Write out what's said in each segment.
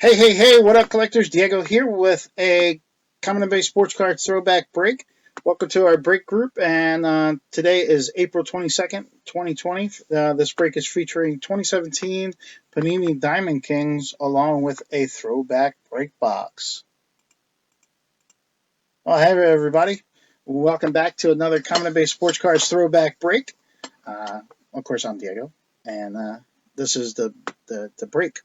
Hey, hey, hey, what up, collectors? Diego here with a Common and Base Sports Cards Throwback Break. Welcome to our break group, and today is April 22nd, 2020. This break is featuring 2017 Panini Diamond Kings along with a Throwback Break Box. Well, hey, everybody. Welcome back to another Common and Base Sports Cards Throwback Break. Of course, I'm Diego, and this is the break.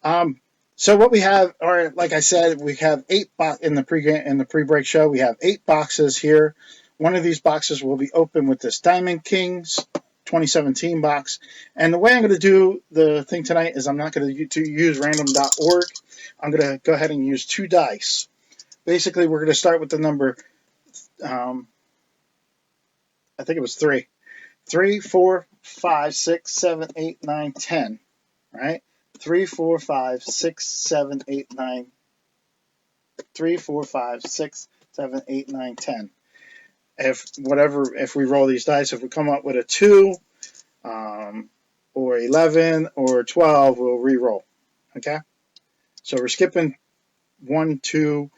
Um, so what we have are, like I said, we have in the pre-break show. We have 8 boxes here. One of these boxes will be open with this Diamond Kings 2017 box. And the way I'm going to do the thing tonight is I'm not going to use random.org. I'm going to go ahead and use 2 dice. Basically, we're going to start with the number. I think it was 3. 3, 4, 5, 6, 7, 8, 9, 10. Right? 3, 4, 5, 6, 7, 8, 9. 3, 4, 5, 6, 7, 8, 9, 10. If we roll these dice, if we come up with a 2, or 11 or 12, we'll re-roll. Okay? So we're skipping 1, 2,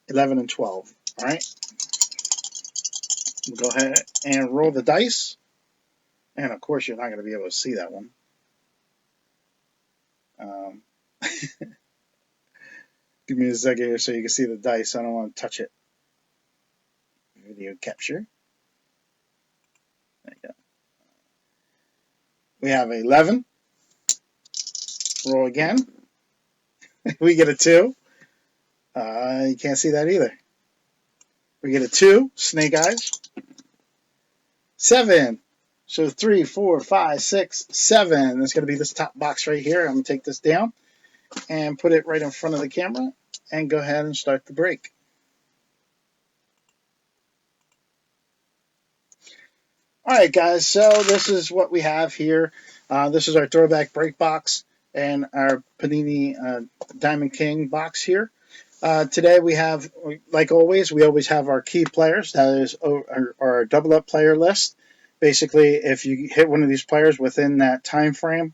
11, and 12. All right? We'll go ahead and roll the dice. And of course, you're not going to be able to see that one. Give me a second here so you can see the dice. I don't want to touch it. Video capture. There you go. We have 11. Roll again. We get a 2. You can't see that either. We get a 2. Snake eyes. 7. So 3, 4, 5, 6, 7. That's going to be this top box right here. I'm going to take this down and put it right in front of the camera and go ahead and start the break. All right, guys. So this is what we have here. This is our throwback break box and our Panini Diamond King box here. Today we have, like always, we always have our key players. That is our double up player list. Basically, if you hit one of these players within that time frame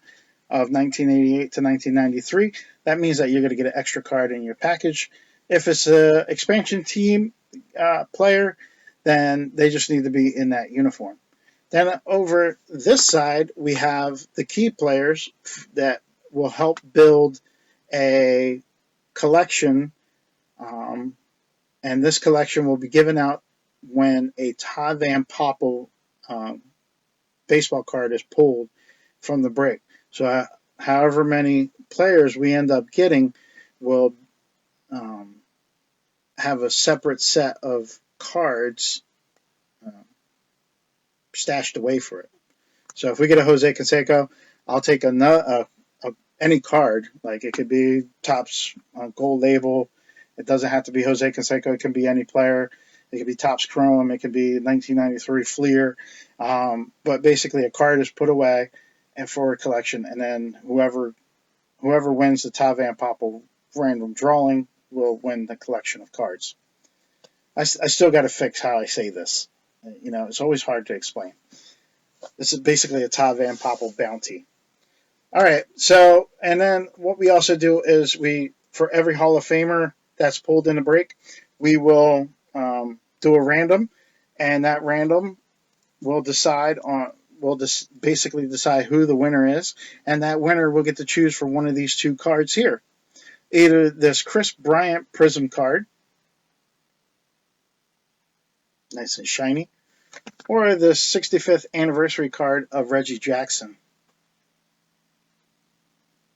of 1988 to 1993, that means that you're going to get an extra card in your package. If it's an expansion team player, then they just need to be in that uniform. Then over this side, we have the key players that will help build a collection, and this collection will be given out when a Todd Van Poppel baseball card is pulled from the break. So however many players we end up getting will have a separate set of cards stashed away for it. So if we get a Jose Canseco, I'll take any card. Like it could be Topps gold label. It doesn't have to be Jose Canseco. It can be any player. It could be Topps Chrome. It could be 1993 Fleer. But basically, a card is put away and for a collection, and then whoever wins the Todd Van Poppel random drawing will win the collection of cards. I still got to fix how I say this. It's always hard to explain. This is basically a Todd Van Poppel bounty. All right, so, and then what we also do is for every Hall of Famer that's pulled in a break, we will do a random, and that random will basically decide who the winner is, and that winner will get to choose from one of these 2 cards here. Either this Chris Bryant Prism card, nice and shiny, or the 65th anniversary card of Reggie Jackson.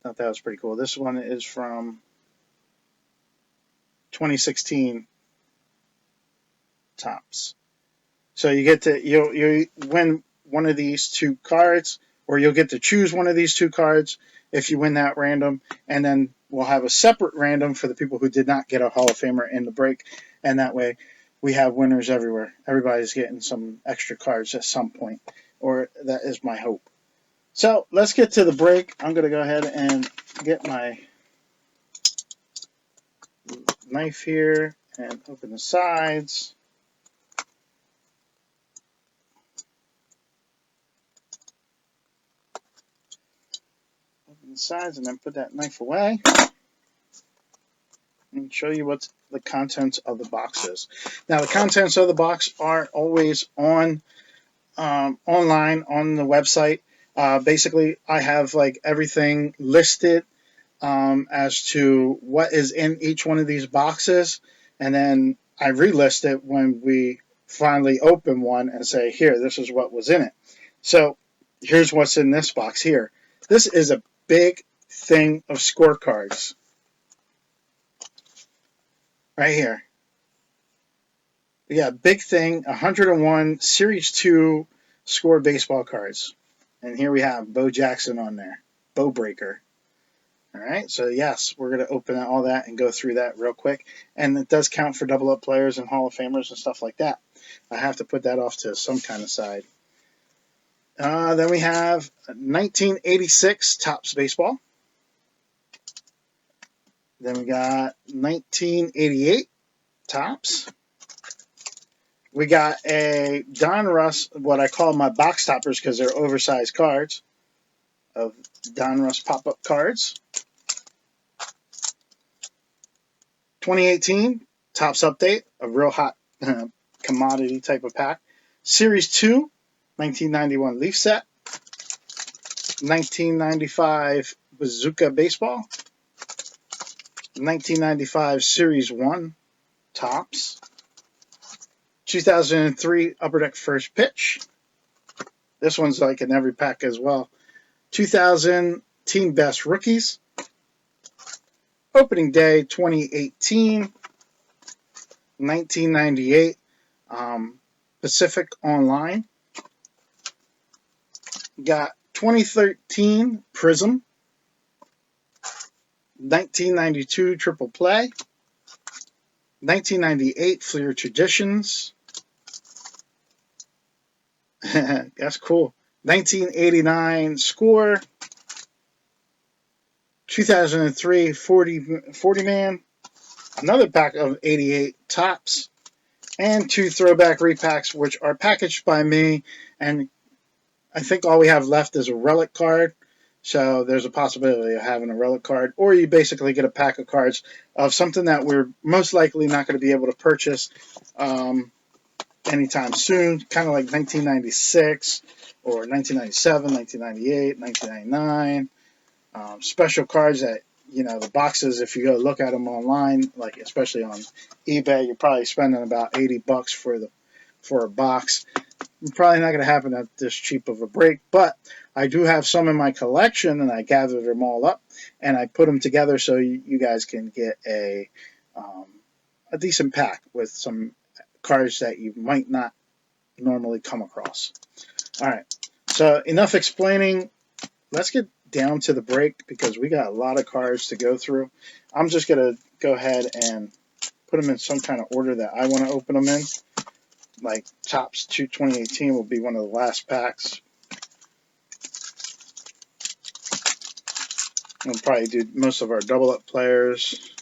Thought that was pretty cool. This one is from 2016 Topps. So you win one of these 2 cards, or you'll get to choose one of these 2 cards if you win that random, and then we'll have a separate random for the people who did not get a Hall of Famer in the break, and that way we have winners everywhere. Everybody's getting some extra cards at some point, or that is my hope. So let's get to the break. I'm going to go ahead and get my knife here and open the sides. Open the sides and then put that knife away. and show you what the contents of the box is. Now, the contents of the box are always on online on the website. Basically, I have like everything listed as to what is in each one of these boxes, and then I relist it when we finally open one and say, here, this is what was in it. So here's what's in this box here. This is a big thing of scorecards right here. We got a big thing, 101 Series 2 score baseball cards. And here we have Bo Jackson on there, Bo Breaker. All right, so yes, we're going to open all that and go through that real quick. And it does count for double up players and Hall of Famers and stuff like that. I have to put that off to some kind of side. Then we have 1986 Topps Baseball. Then we got 1988 Topps. We got a Don Russ, what I call my box toppers because they're oversized cards, of Don Russ pop-up cards. 2018 Topps Update, a real hot commodity type of pack. Series 2, 1991 Leaf Set. 1995 Bazooka Baseball. 1995 Series 1 Topps. 2003 Upper Deck First Pitch. This one's like in every pack as well. 2000 Team Best Rookies. Opening Day 2018. 1998 Pacific Online. Got 2013 Prism. 1992 Triple Play. 1998 Fleer Traditions. That's cool. 1989 Score. 2003 40 Man. Another pack of 88 Topps. And 2 throwback repacks, which are packaged by me. And I think all we have left is a relic card. So there's a possibility of having a relic card. Or you basically get a pack of cards of something that we're most likely not going to be able to purchase anytime soon. Kind of like 1996 or 1997, 1998, 1999. Special cards that, you know, the boxes, if you go look at them online, like especially on eBay, you're probably spending about $80 for a box. Probably not going to happen at this cheap of a break, but I do have some in my collection, and I gathered them all up, and I put them together so you guys can get a decent pack with some cards that you might not normally come across. All right, so enough explaining. Let's get down to the break because we got a lot of cards to go through. I'm just going to go ahead and put them in some kind of order that I want to open them in. Like Topps 2018 will be one of the last packs. We'll probably do most of our double up players.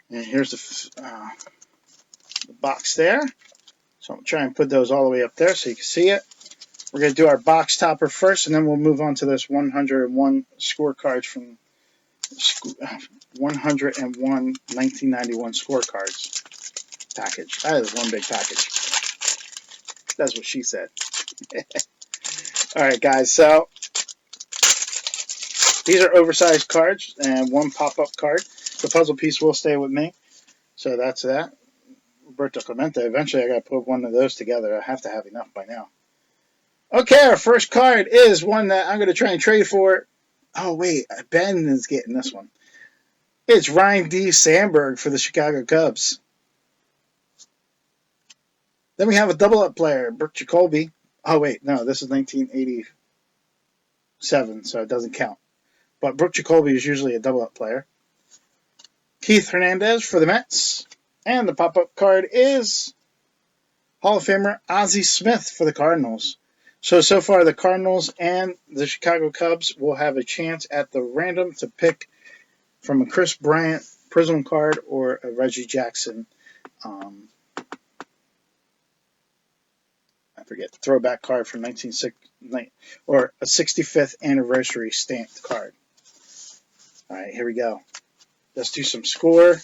And here's the box there. So I'm trying to put those all the way up there so you can see it. We're going to do our box topper first, and then we'll move on to this 101 scorecards from 101 1991 scorecards package. That is one big package. That's what she said. All right, guys. So these are oversized cards and one pop-up card. The puzzle piece will stay with me. So that's that. Roberto Clemente. Eventually, I got to put one of those together. I have to have enough by now. Okay, our first card is one that I'm going to try and trade for. Oh, wait. Ben is getting this one. It's Ryan D. Sandberg for the Chicago Cubs. Then we have a double-up player, Brooke Jacoby. Oh, wait. No, this is 1987, so it doesn't count. But Brooke Jacoby is usually a double-up player. Keith Hernandez for the Mets. And the pop-up card is Hall of Famer Ozzie Smith for the Cardinals. So far, the Cardinals and the Chicago Cubs will have a chance at the random to pick from a Chris Bryant Prism card or a Reggie Jackson I forget, throwback card from 1960 or a 65th anniversary stamped card. All right, here we go. Let's do some score.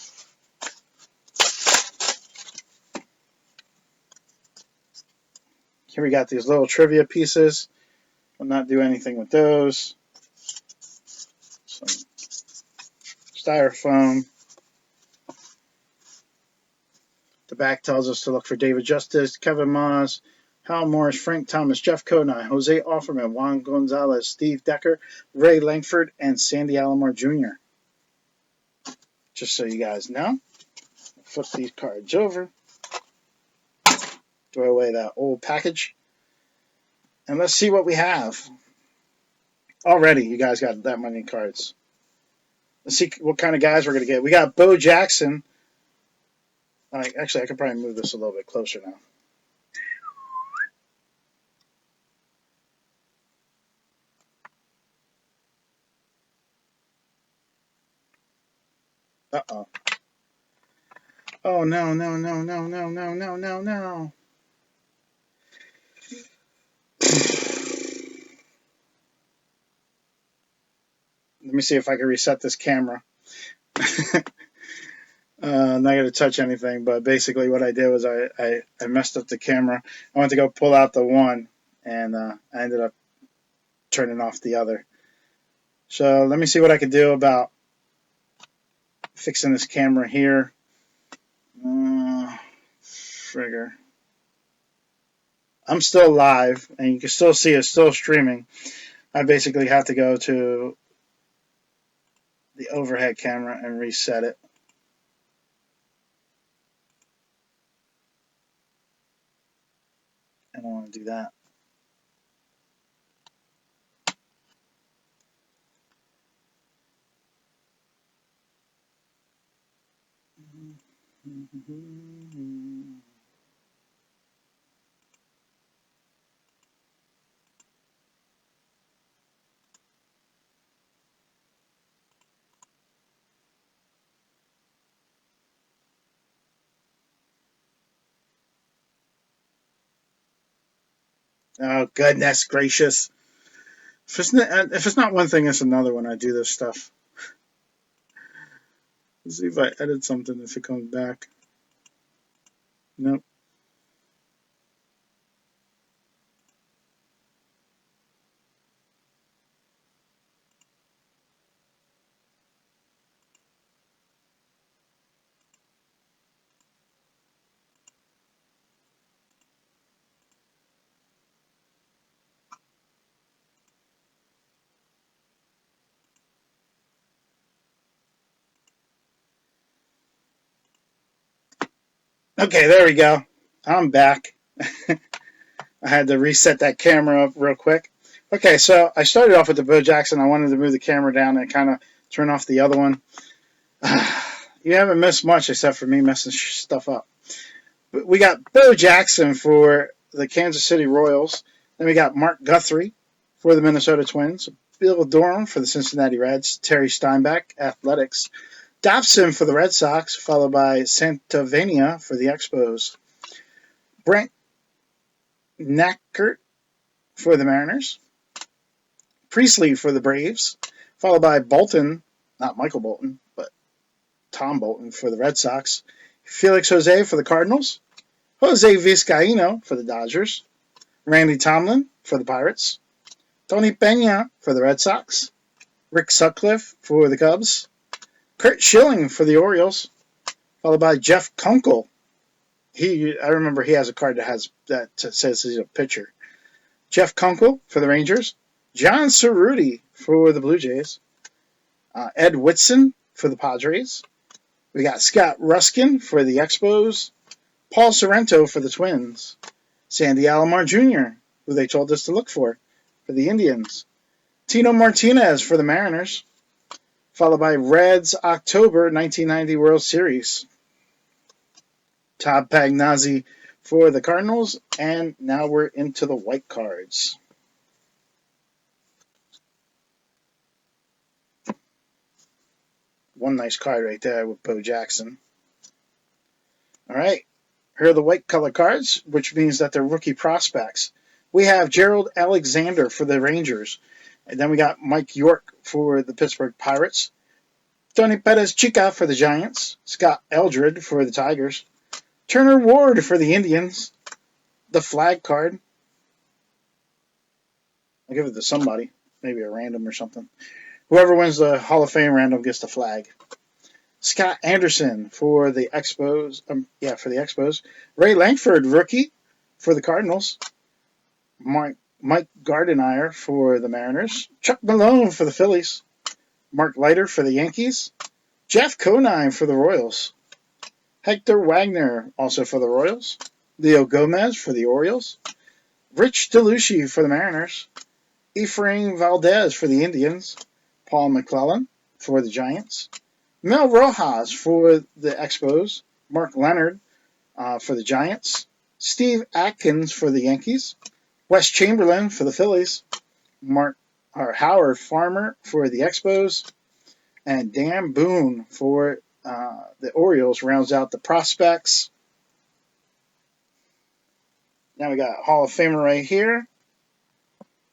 Here we got these little trivia pieces. I'll not do anything with those. Some styrofoam. The back tells us to look for David Justice, Kevin Moss, Hal Morris, Frank Thomas, Jeff Conine, Jose Offerman, Juan Gonzalez, Steve Decker, Ray Langford, and Sandy Alomar Jr. Just so you guys know. Flip these cards over. Throw away that old package. And let's see what we have. Already, you guys got that many cards. Let's see what kind of guys we're going to get. We got Bo Jackson. Actually, I could probably move this a little bit closer now. Uh-oh. Oh, no, no, no, no, no, no, no, no, no. Let me see if I can reset this camera. I'm not going to touch anything, but basically what I did was I messed up the camera. I went to go pull out the one, and I ended up turning off the other. So let me see what I can do about fixing this camera here. Frigger. I'm still live, and you can still see it's still streaming. I basically have to go to the overhead camera and reset it. I don't want to do that. Oh, goodness gracious. If it's not one thing, it's another when I do this stuff. Let's see if I edit something, if it comes back. Nope. Okay, there we go. I'm back. I had to reset that camera up real quick. Okay, so I started off with the Bo Jackson. I wanted to move the camera down and kind of turn off the other one. You haven't missed much except for me messing stuff up. But we got Bo Jackson for the Kansas City Royals. Then we got Mark Guthrie for the Minnesota Twins. Bill Durham for the Cincinnati Reds. Terry Steinbach, Athletics. Dobson for the Red Sox, followed by Santavania for the Expos. Brent Nackert for the Mariners. Priestley for the Braves, followed by Bolton, not Michael Bolton, but Tom Bolton for the Red Sox. Felix Jose for the Cardinals. Jose Vizcaino for the Dodgers. Randy Tomlin for the Pirates. Tony Pena for the Red Sox. Rick Sutcliffe for the Cubs. Kurt Schilling for the Orioles, followed by Jeff Kunkel. I remember he has a card that says he's a pitcher. Jeff Kunkel for the Rangers. John Cerruti for the Blue Jays. Ed Whitson for the Padres. We got Scott Ruskin for the Expos. Paul Sorrento for the Twins. Sandy Alomar Jr., who they told us to look for the Indians. Tino Martinez for the Mariners, followed by Reds October 1990 World Series. Todd Pagnazzi for the Cardinals, and now we're into the white cards. One nice card right there with Bo Jackson. All right, Here are the white color cards, which means that they're rookie prospects. We have Gerald Alexander for the Rangers. And then we got Mike York for the Pittsburgh Pirates. Tony Perez Chica for the Giants. Scott Eldred for the Tigers. Turner Ward for the Indians. The flag card. I'll give it to somebody. Maybe a random or something. Whoever wins the Hall of Fame random gets the flag. Scott Anderson for the Expos. For the Expos. Ray Lankford, rookie for the Cardinals. Mike Gardenhire for the Mariners. Chuck Malone for the Phillies. Mark Leiter for the Yankees. Jeff Conine for the Royals. Hector Wagner also for the Royals. Leo Gomez for the Orioles. Rich DeLucia for the Mariners. Efrain Valdez for the Indians. Paul McClellan for the Giants. Mel Rojas for the Expos. Mark Leonard for the Giants. Steve Atkins for the Yankees. Wes Chamberlain for the Phillies. Howard Farmer for the Expos. And Dan Boone for the Orioles rounds out the prospects. Now we got a Hall of Famer right here.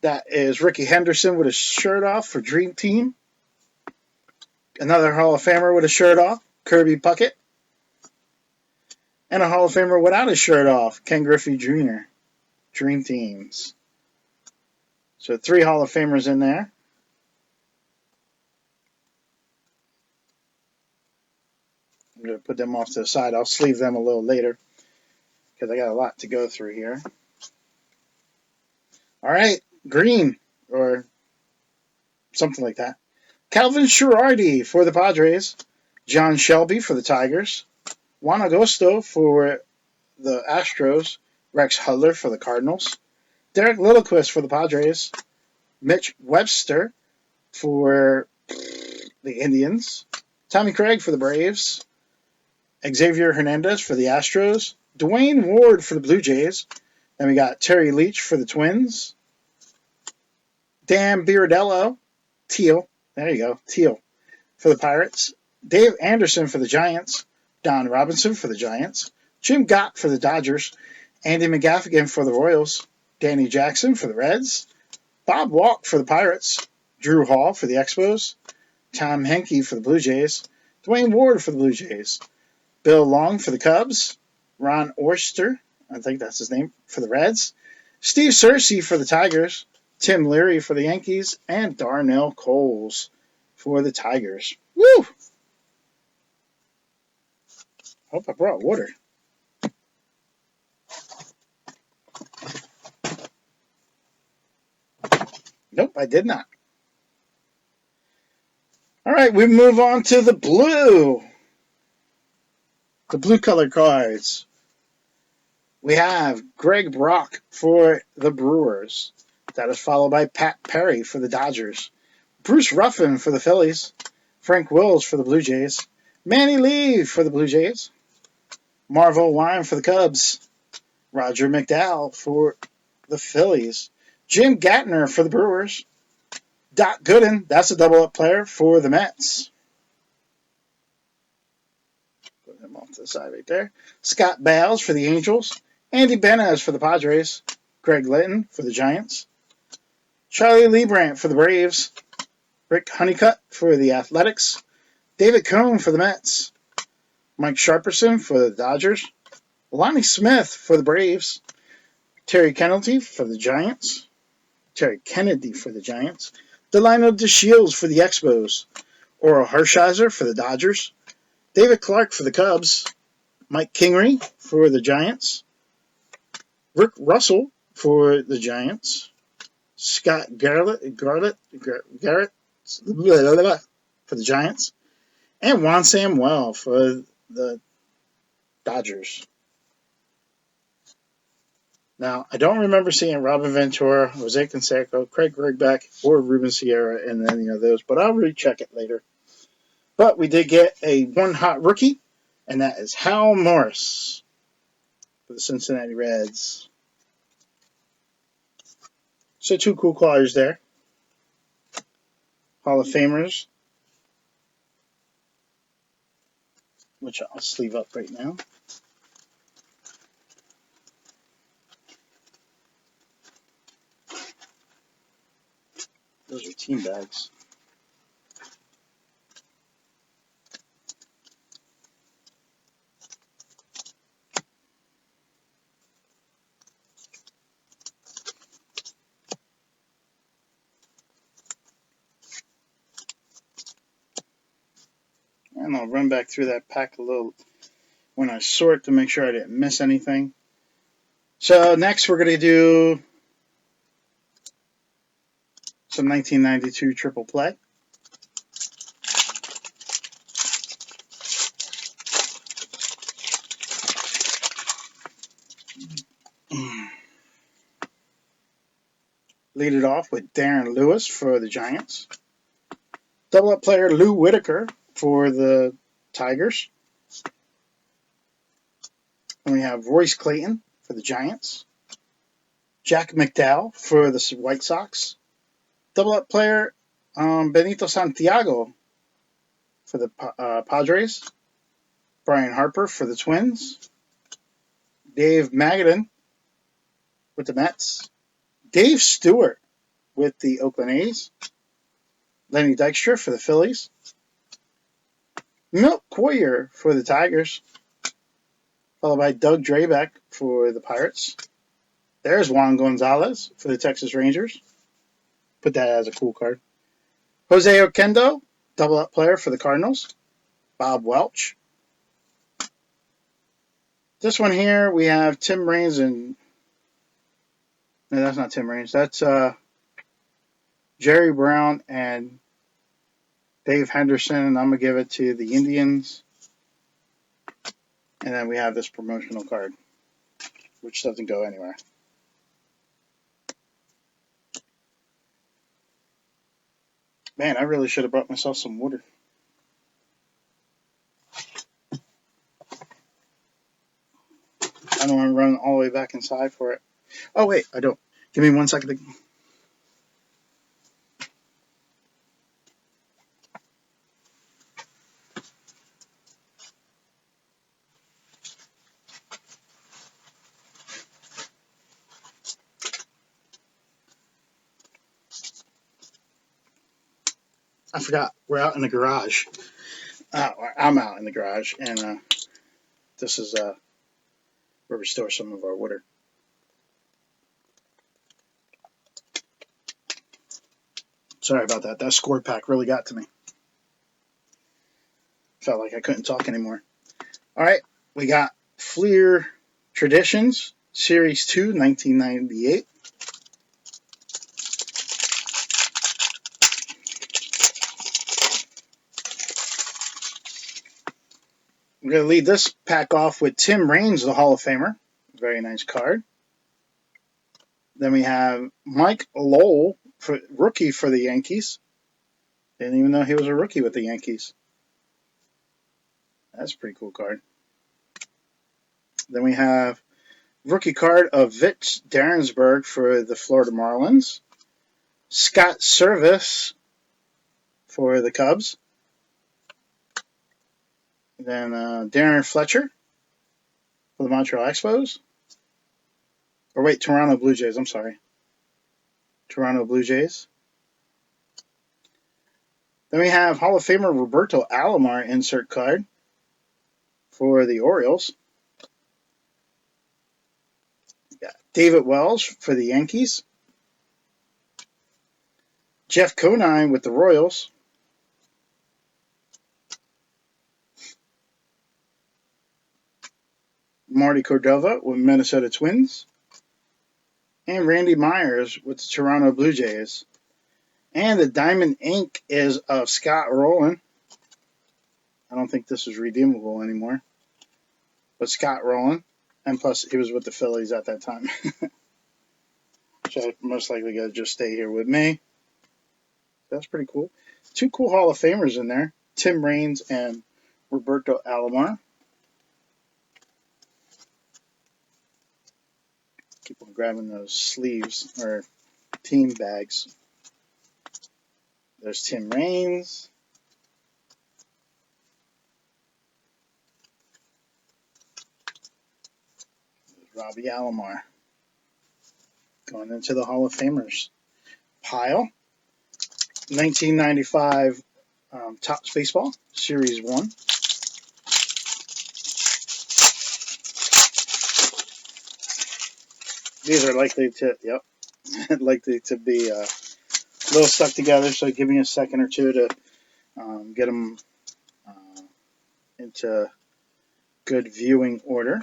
That is Ricky Henderson with his shirt off for Dream Team. Another Hall of Famer with a shirt off, Kirby Puckett. And a Hall of Famer without his shirt off, Ken Griffey Jr. Dream Teams. So 3 Hall of Famers in there. I'm going to put them off to the side. I'll sleeve them a little later because I got a lot to go through here. All right, green or something like that. Calvin Girardi for the Padres. John Shelby for the Tigers. Juan Agosto for the Astros. Rex Hudler for the Cardinals. Derek Littlequist for the Padres. Mitch Webster for the Indians. Tommy Craig for the Braves. Xavier Hernandez for the Astros. Dwayne Ward for the Blue Jays. Then we got Terry Leach for the Twins. Dan Biradello, Teal. There you go, Teal for the Pirates. Dave Anderson for the Giants. Don Robinson for the Giants. Jim Gott for the Dodgers. Andy McGaffigan for the Royals. Danny Jackson for the Reds. Bob Walk for the Pirates. Drew Hall for the Expos. Tom Henke for the Blue Jays. Dwayne Ward for the Blue Jays. Bill Long for the Cubs. Ron Oyster, I think that's his name, for the Reds. Steve Searcy for the Tigers. Tim Leary for the Yankees. And Darnell Coles for the Tigers. Woo! Hope I brought water. Nope, I did not. All right, we move on to the blue. The blue color cards. We have Greg Brock for the Brewers. That is followed by Pat Perry for the Dodgers. Bruce Ruffin for the Phillies. Frank Wills for the Blue Jays. Manny Lee for the Blue Jays. Marvel Wine for the Cubs. Roger McDowell for the Phillies. Jim Gattner for the Brewers. Doc Gooden, that's a double-up player for the Mets. Put him off to the side right there. Scott Bales for the Angels. Andy Benez for the Padres. Greg Litton for the Giants. Charlie Leibrandt for the Braves. Rick Honeycutt for the Athletics. David Cone for the Mets. Mike Sharperson for the Dodgers. Lonnie Smith for the Braves. Terry Kennedy for the Giants. Delino DeShields for the Expos. Oral Hershiser for the Dodgers. David Clark for the Cubs. Mike Kingery for the Giants. Rick Russell for the Giants. Scott Garrett for the Giants. And Juan Samuel for the Dodgers. Now, I don't remember seeing Robin Ventura, Jose Canseco, Craig Grigbeck, or Ruben Sierra in any of those, but I'll recheck it later. But we did get a one-hot rookie, and that is Hal Morris for the Cincinnati Reds. So 2 cool callers there. Hall of Famers, which I'll sleeve up right now. Those are team bags. And I'll run back through that pack a little when I sort to make sure I didn't miss anything. So next we're going to do some 1992 triple play. Lead it off with Darren Lewis for the Giants. Double up player Lou Whitaker for the Tigers. And we have Royce Clayton for the Giants. Jack McDowell for the White Sox. Double up player Benito Santiago for the Padres. Brian Harper for the Twins. Dave Magadan with the Mets. Dave Stewart with the Oakland A's. Lenny Dykstra for the Phillies. Milt Coyer for the Tigers. Followed by Doug Drabeck for the Pirates. There's Juan Gonzalez for the Texas Rangers. Put that as a cool card. Jose Oquendo, double up player for the Cardinals. Bob Welch. This one here, we have Tim Raines and... No, that's not Tim Raines. That's Jerry Brown and Dave Henderson. And I'm going to give it to the Indians. And then we have this promotional card, which doesn't go anywhere. Man, I really should have brought myself some water. I don't want to run all the way back inside for it. Oh, wait, I don't. Give me 1 second. I forgot. We're out in the garage. I'm out in the garage, and this is where we store some of our water. Sorry about that. That score pack really got to me. Felt like I couldn't talk anymore. All right, we got Fleer Traditions, Series 2, 1998. I'm going to lead this pack off with Tim Raines, the Hall of Famer. Very nice card. Then we have Mike Lowell, rookie for the Yankees. Didn't even know he was a rookie with the Yankees. That's a pretty cool card. Then we have rookie card of Vitch Darrensburg for the Florida Marlins. Scott Service for the Cubs. Then Darren Fletcher for the Montreal Expos. Or wait, Toronto Blue Jays. I'm sorry. Toronto Blue Jays. Then we have Hall of Famer Roberto Alomar insert card for the Orioles. Got David Wells for the Yankees. Jeff Conine with the Royals. Marty Cordova with Minnesota Twins. And Randy Myers with the Toronto Blue Jays. And the Diamond Ink is of Scott Rowland. I don't think this is redeemable anymore. But Scott Rowland. And plus, he was with the Phillies at that time. So most likely going to just stay here with me. That's pretty cool. Two cool Hall of Famers in there. Tim Raines and Roberto Alomar. Keep on grabbing those sleeves or team bags. There's Tim Raines. There's Robbie Alomar. Going into the Hall of Famers pile. 1995 Topps Baseball Series 1. These are likely to, likely to be a little stuck together, so give me a second or two to get them into good viewing order.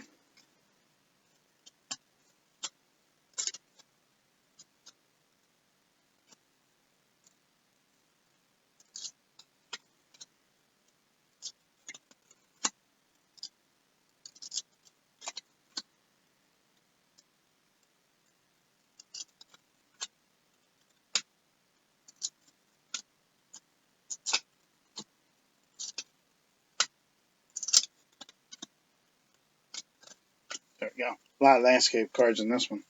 There we go. A lot of landscape cards in this one.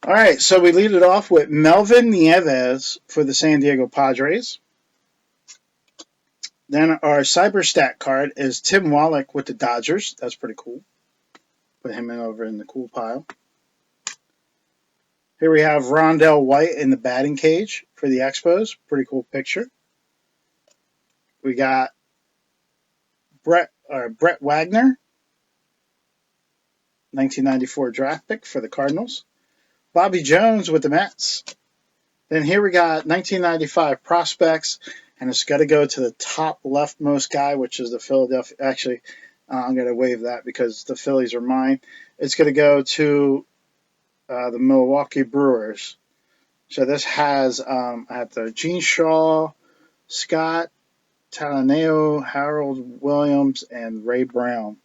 All right, so we lead it off with Melvin Nieves for the San Diego Padres. Then our Cyberstat card is Tim Wallach with the Dodgers. That's pretty cool. Put him over in the cool pile. Here we have Rondell White in the batting cage for the Expos. Pretty cool picture. We got Brett Wagner, 1994 draft pick for the Cardinals. Bobby Jones with the Mets. Then here we got 1995 prospects, and it's got to go to the top leftmost guy, which is the Philadelphia. Actually, I'm going to waive that because the Phillies are mine. It's going to go to the Milwaukee Brewers. So this has I have the Gene Shaw, Scott Talaneo, Harold Williams, and Ray Brown.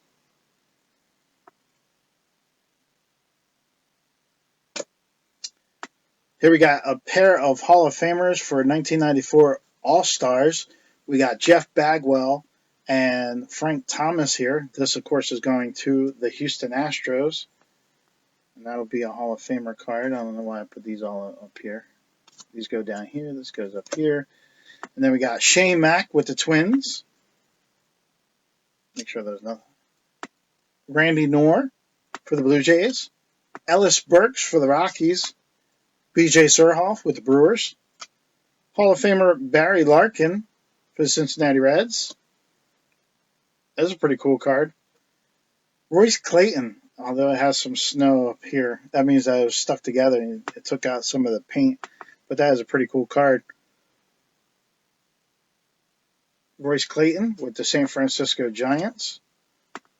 Here we got a pair of Hall of Famers for 1994 All-Stars. We got Jeff Bagwell and Frank Thomas here. This, of course, is going to the Houston Astros. And that'll be a Hall of Famer card. I don't know why I put these all up here. These go down here. This goes up here. And then we got Shane Mack with the Twins. Make sure there's nothing. Randy Knorr for the Blue Jays. Ellis Burks for the Rockies. B.J. Surhoff with the Brewers. Hall of Famer Barry Larkin for the Cincinnati Reds. That's a pretty cool card. Royce Clayton, although it has some snow up here. That means that it was stuck together and it took out some of the paint. But that is a pretty cool card. Royce Clayton with the San Francisco Giants.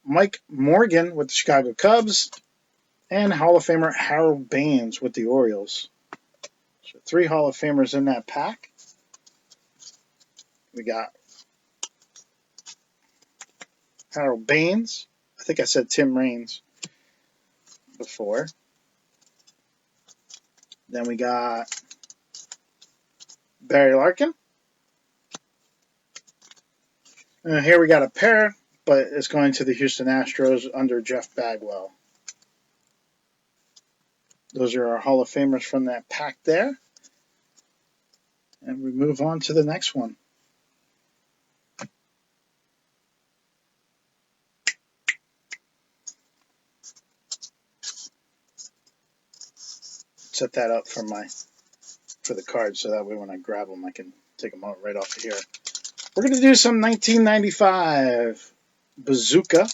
Mike Morgan with the Chicago Cubs. And Hall of Famer Harold Baines with the Orioles. So 3 Hall of Famers in that pack. We got Harold Baines. I think I said Tim Raines before. Then we got Barry Larkin. And here we got a pair, but it's going to the Houston Astros under Jeff Bagwell. Those are our Hall of Famers from that pack there. And we move on to the next one. Set that up for the cards so that way when I grab them I can take them out right off of here. We're going to do some 1995 Bazooka.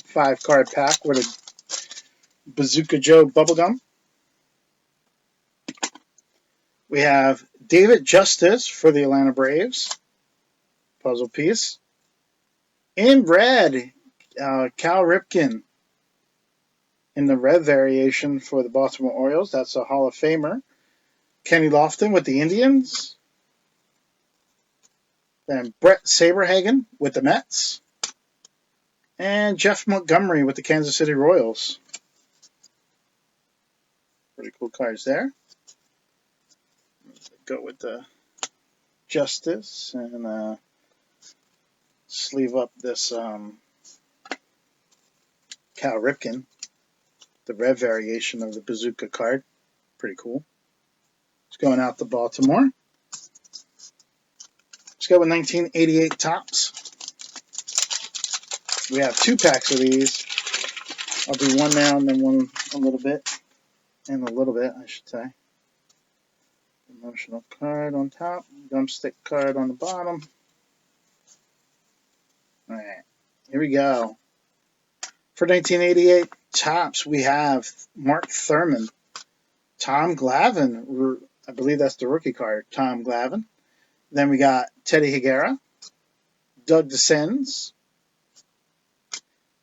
Five-card pack with a Bazooka Joe bubblegum. We have David Justice for the Atlanta Braves. Puzzle piece. In red, Cal Ripken in the red variation for the Baltimore Orioles. That's a Hall of Famer. Kenny Lofton with the Indians. Then Brett Saberhagen with the Mets. And Jeff Montgomery with the Kansas City Royals. Pretty cool cards there. Go with the Justice and sleeve up this Cal Ripken, the red variation of the Bazooka card. Pretty cool. It's going out to Baltimore. Let's go with 1988 Topps. We have 2 packs of these. I'll do one now and then one a little bit. And a little bit, I should say. Promotional card on top. Gum stick card on the bottom. Alright, here we go. For 1988 Topps, we have Mark Thurman, Tom Glavine. I believe that's the rookie card, Tom Glavine. Then we got Teddy Higuera, Doug DeSenz,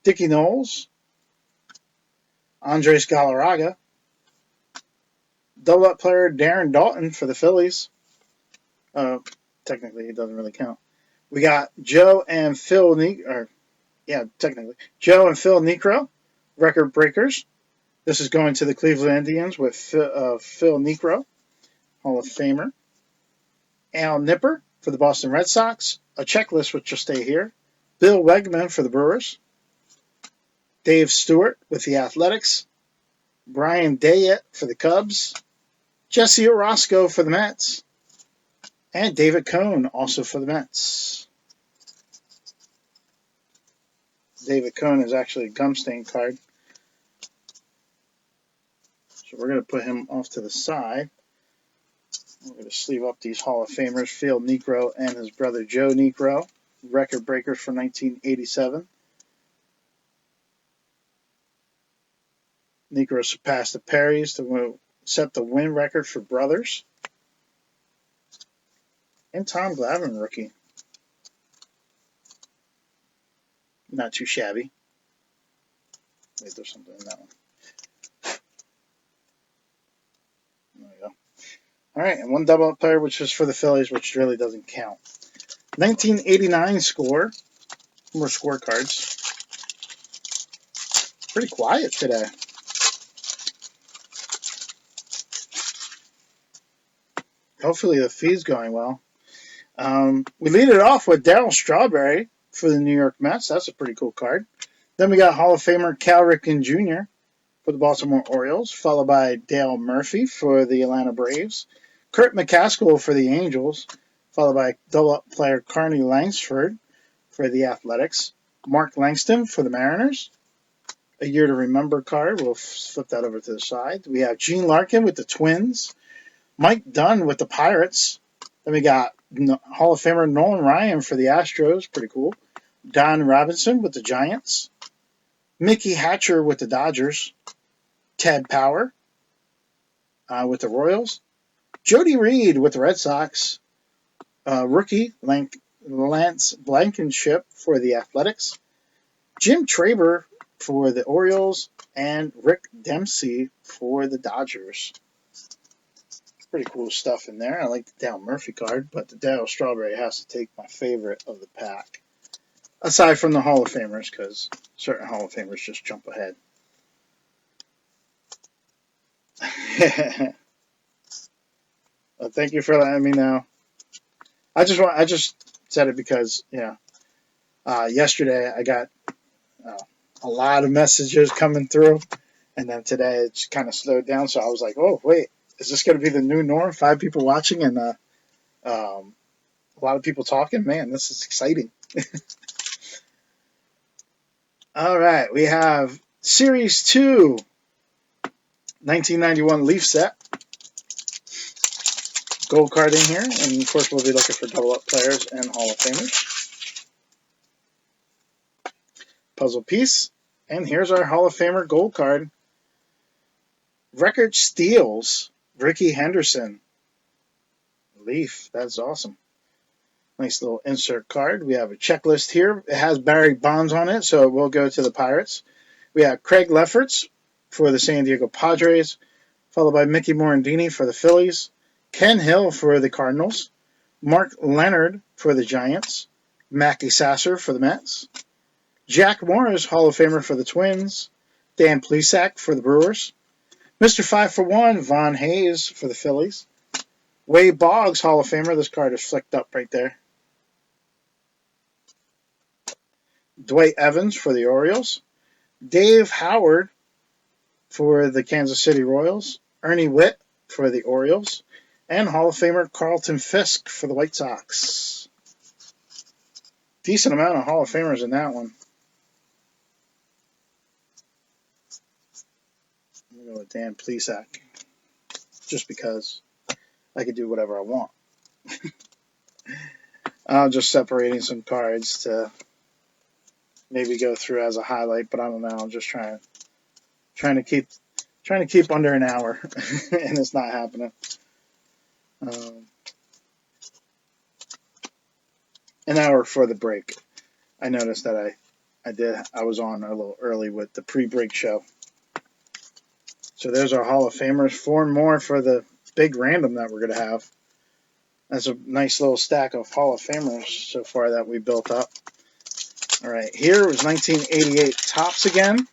Dickie Knowles, Andres Galarraga, double-up player Darren Dalton for the Phillies. Technically, it doesn't really count. We got Joe and Phil Necro, record breakers. This is going to the Cleveland Indians with Phil Necro, Hall of Famer. Al Nipper for the Boston Red Sox. A checklist which will stay here. Bill Wegman for the Brewers. Dave Stewart with the Athletics. Brian Dayette for the Cubs. Jesse Orosco for the Mets. And David Cohn also for the Mets. David Cohn is actually a gum stain card. So we're going to put him off to the side. We're going to sleeve up these Hall of Famers, Phil Necro and his brother Joe Necro, record breakers for 1987. Necro surpassed the Perrys to set the win record for brothers. And Tom Glavine, rookie. Not too shabby. Wait, there's something in that one. There we go. All right, and one double-up player, which is for the Phillies, which really doesn't count. 1989 score. More scorecards. Pretty quiet today. Hopefully the feed's going well. We lead it off with Darryl Strawberry for the New York Mets. That's a pretty cool card. Then we got Hall of Famer Cal Ripken Jr. for the Baltimore Orioles, followed by Dale Murphy for the Atlanta Braves. Kurt McCaskill for the Angels, followed by double-up player Carney Langsford for the Athletics. Mark Langston for the Mariners. A Year to Remember card. We'll flip that over to the side. We have Gene Larkin with the Twins. Mike Dunn with the Pirates. Then we got Hall of Famer Nolan Ryan for the Astros. Pretty cool. Don Robinson with the Giants. Mickey Hatcher with the Dodgers. Ted Power with the Royals. Jody Reed with the Red Sox. Rookie Lance Blankenship for the Athletics. Jim Traber for the Orioles. And Rick Dempsey for the Dodgers. Pretty cool stuff in there. I like the Dale Murphy card, but the Darryl Strawberry has to take my favorite of the pack. Aside from the Hall of Famers, because certain Hall of Famers just jump ahead. Well, thank you for letting me know. I just said it because yesterday I got a lot of messages coming through, and then today it's kind of slowed down. So I was like, oh wait, is this going to be the new norm? 5 people watching and a lot of people talking. Man, this is exciting. All right, we have Series 2, 1991 Leaf set. Gold card in here, and of course we'll be looking for double-up players and Hall of Famers. Puzzle piece, and here's our Hall of Famer gold card. Record steals, Rickey Henderson. Leaf, that's awesome. Nice little insert card. We have a checklist here. It has Barry Bonds on it, so it will go to the Pirates. We have Craig Lefferts for the San Diego Padres, followed by Mickey Morandini for the Phillies. Ken Hill for the Cardinals, Mark Leonard for the Giants, Mackie Sasser for the Mets, Jack Morris, Hall of Famer for the Twins, Dan Plesac for the Brewers, Mr. 5-for-1, Von Hayes for the Phillies, Wade Boggs, Hall of Famer. This card is flicked up right there. Dwight Evans for the Orioles, Dave Howard for the Kansas City Royals, Ernie Witt for the Orioles, and Hall of Famer Carlton Fisk for the White Sox. Decent amount of Hall of Famers in that one. Dan Plesac, just because I could do whatever I want. I'm just separating some cards to maybe go through as a highlight, but I don't know. I'm just trying to keep under an hour, and it's not happening. An hour for the break. I noticed that I was on a little early with the pre-break show. So there's our Hall of Famers. 4 more for the big random that we're going to have. That's a nice little stack of Hall of Famers so far that we built up. All right, here was 1988 Topps again.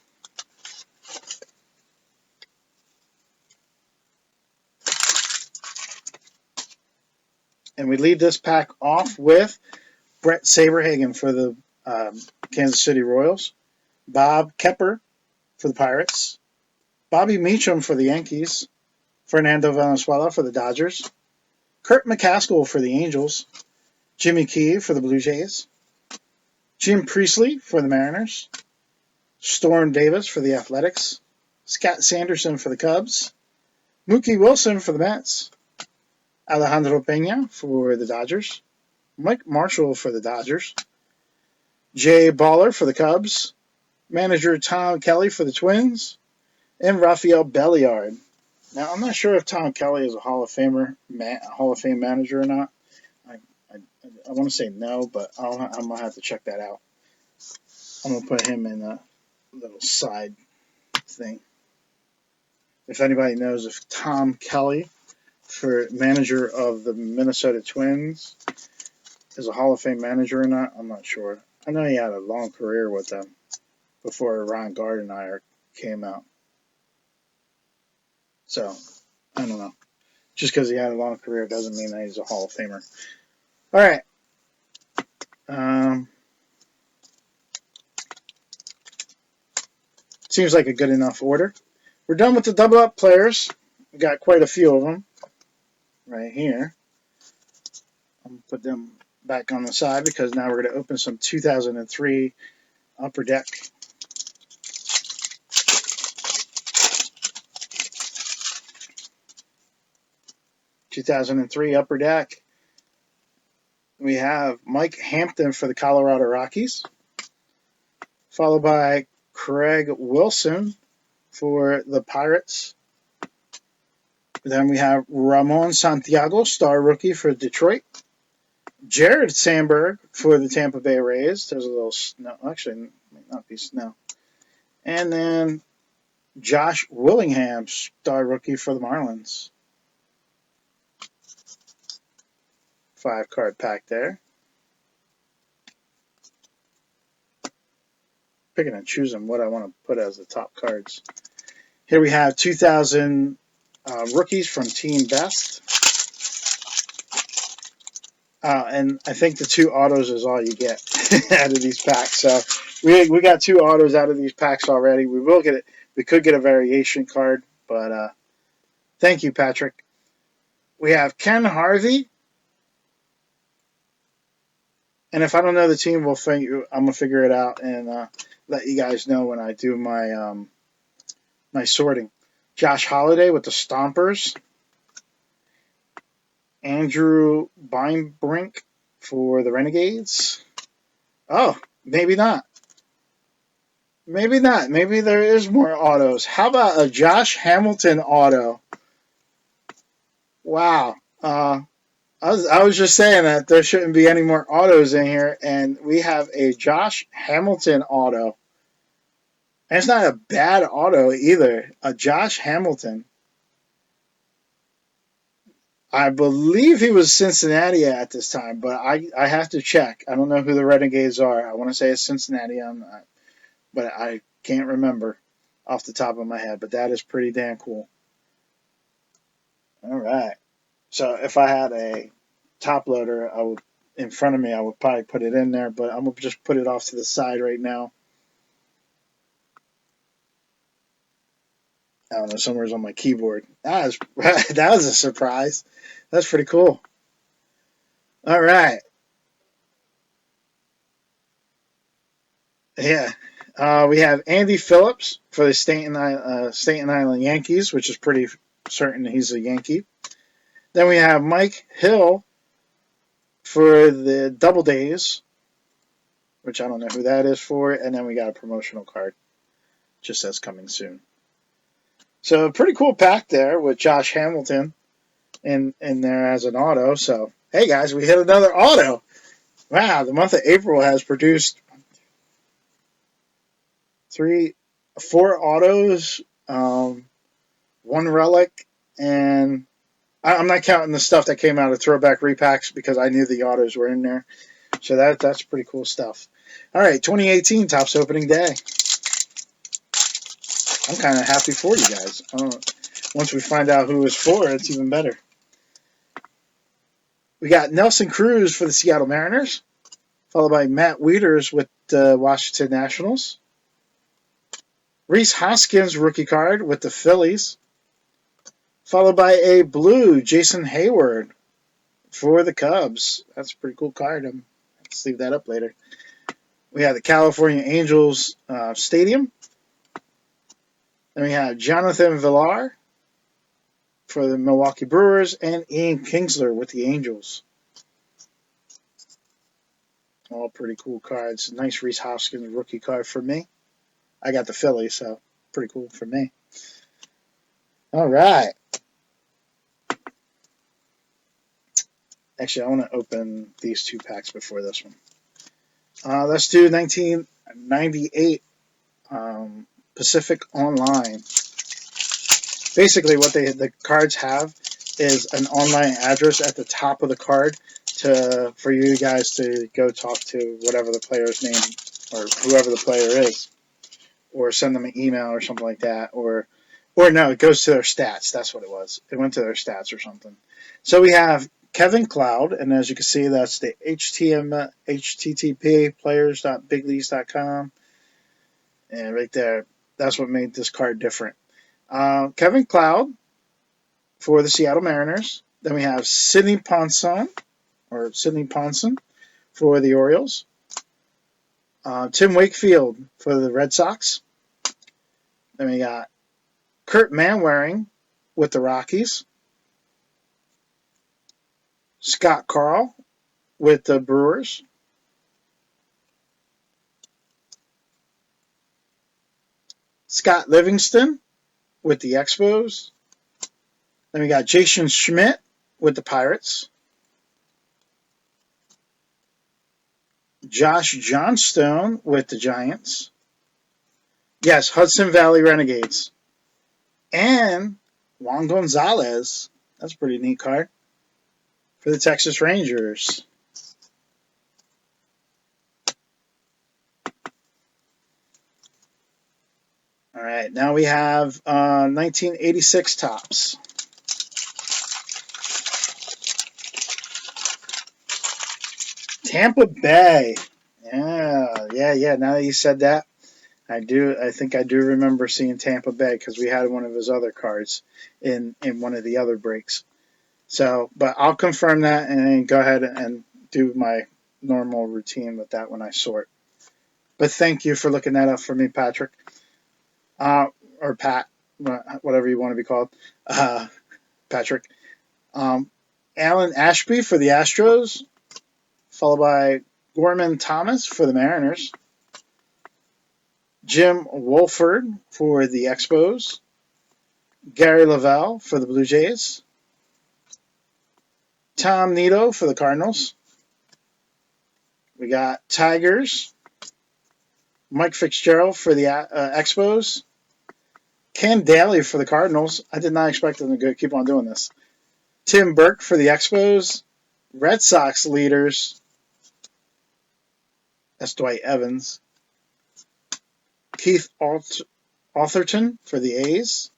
And we lead this pack off with Brett Saberhagen for the Kansas City Royals, Bob Kepper for the Pirates, Bobby Meacham for the Yankees, Fernando Valenzuela for the Dodgers, Kurt McCaskill for the Angels, Jimmy Key for the Blue Jays, Jim Priestley for the Mariners, Storm Davis for the Athletics, Scott Sanderson for the Cubs, Mookie Wilson for the Mets, Alejandro Pena for the Dodgers, Mike Marshall for the Dodgers, Jay Baller for the Cubs, manager Tom Kelly for the Twins, and Rafael Belliard. Now, I'm not sure if Tom Kelly is a Hall of Fame manager or not. I want to say no, but I'm going to have to check that out. I'm going to put him in a little side thing. If anybody knows if Tom Kelly, for manager of the Minnesota Twins, is a Hall of Fame manager or not, I'm not sure. I know he had a long career with them before Ron Gardenhire came out. So, I don't know. Just because he had a long career doesn't mean that he's a Hall of Famer. All right. Seems like a good enough order. We're done with the double up players. We got quite a few of them right here. I'm going to put them back on the side because now we're going to open some 2003 Upper Deck. Upper Deck. We have Mike Hampton for the Colorado Rockies, followed by Craig Wilson for the Pirates. Then we have Ramon Santiago, star rookie for Detroit. Jared Sandberg for the Tampa Bay Rays. There's a little snow. Actually, it might not be snow. And then Josh Willingham, star rookie for the Marlins. 5-card pack there. Picking and choosing what I want to put as the top cards. Here we have 2000 rookies from Team Best. And I think the 2 autos is all you get out of these packs. So we got 2 autos out of these packs already. We will get it. We could get a variation card, but thank you, Patrick. We have Ken Harvey. And if I don't know the team, I'm gonna figure it out and let you guys know when I do my my sorting. Josh Holliday with the Stompers. Andrew Beinbrink for the Renegades. Oh, maybe not. Maybe not. Maybe there is more autos. How about a Josh Hamilton auto? Wow. I was just saying that there shouldn't be any more autos in here, and we have a Josh Hamilton auto. And it's not a bad auto either. A Josh Hamilton. I believe he was Cincinnati at this time, but I have to check. I don't know who the Renegades are. I want to say it's Cincinnati, but I can't remember off the top of my head. But that is pretty damn cool. All right. So if I had a top loader, in front of me, I would probably put it in there, but I'm going to just put it off to the side right now. I don't know, somewhere's on my keyboard. That was a surprise. That's pretty cool. All right. Yeah. We have Andy Phillips for the Staten Island Yankees, which is pretty certain he's a Yankee. Then we have Mike Hill for the Double Days, which I don't know who that is for. And then we got a promotional card, just says coming soon. So a pretty cool pack there with Josh Hamilton in there as an auto. So, hey guys, we hit another auto. Wow, the month of April has produced 4 autos, one relic, and I'm not counting the stuff that came out of Throwback Repacks because I knew the autos were in there. So that's pretty cool stuff. All right, 2018 Topps opening day. I'm kind of happy for you guys. Once we find out who it's for, it's even better. We got Nelson Cruz for the Seattle Mariners, followed by Matt Wieters with the Washington Nationals. Rhys Hoskins rookie card with the Phillies, followed by a blue Jason Hayward for the Cubs. That's a pretty cool card. I'll sleeve that up later. We have the California Angels Stadium. Then we have Jonathan Villar for the Milwaukee Brewers and Ian Kinsler with the Angels. All pretty cool cards. Nice Rhys Hoskins rookie card for me. I got the Phillies, so pretty cool for me. All right. Actually, I want to open these 2 packs before this one. Let's do 1998 Pacific Online. Basically, what the cards have is an online address at the top of the card for you guys to go talk to whatever the player's name or whoever the player is, or send them an email or something like that, or no, it goes to their stats. That's what it was. It went to their stats or something. So we have Kevin Cloud, and as you can see, that's the HTTP players.bigleagues.com, and right there, that's what made this card different. Kevin Cloud for the Seattle Mariners. Then we have Sidney Ponson for the Orioles. Tim Wakefield for the Red Sox. Then we got Kurt Manwaring with the Rockies. Scott Carl with the Brewers. Scott Livingston with the Expos. Then we got Jason Schmidt with the Pirates. Josh Johnstone with the Giants. Yes, Hudson Valley Renegades. And Juan Gonzalez. That's a pretty neat card. For the Texas Rangers. All right, now we have 1986 Topps. Tampa Bay. Yeah. Now that you said that, I think I do remember seeing Tampa Bay because we had one of his other cards in one of the other breaks. So, but I'll confirm that and go ahead and do my normal routine with that when I sort. But thank you for looking that up for me, Patrick. Or Pat, whatever you want to be called. Patrick. Alan Ashby for the Astros, followed by Gorman Thomas for the Mariners. Jim Wolford for the Expos. Gary Lavelle for the Blue Jays. Tom Nito for the Cardinals. We got Tigers. Mike Fitzgerald for the Expos. Ken Daly for the Cardinals. I did not expect them to keep on doing this. Tim Burke for the Expos. Red Sox leaders. That's Dwight Evans. Keith Arthurton for the A's.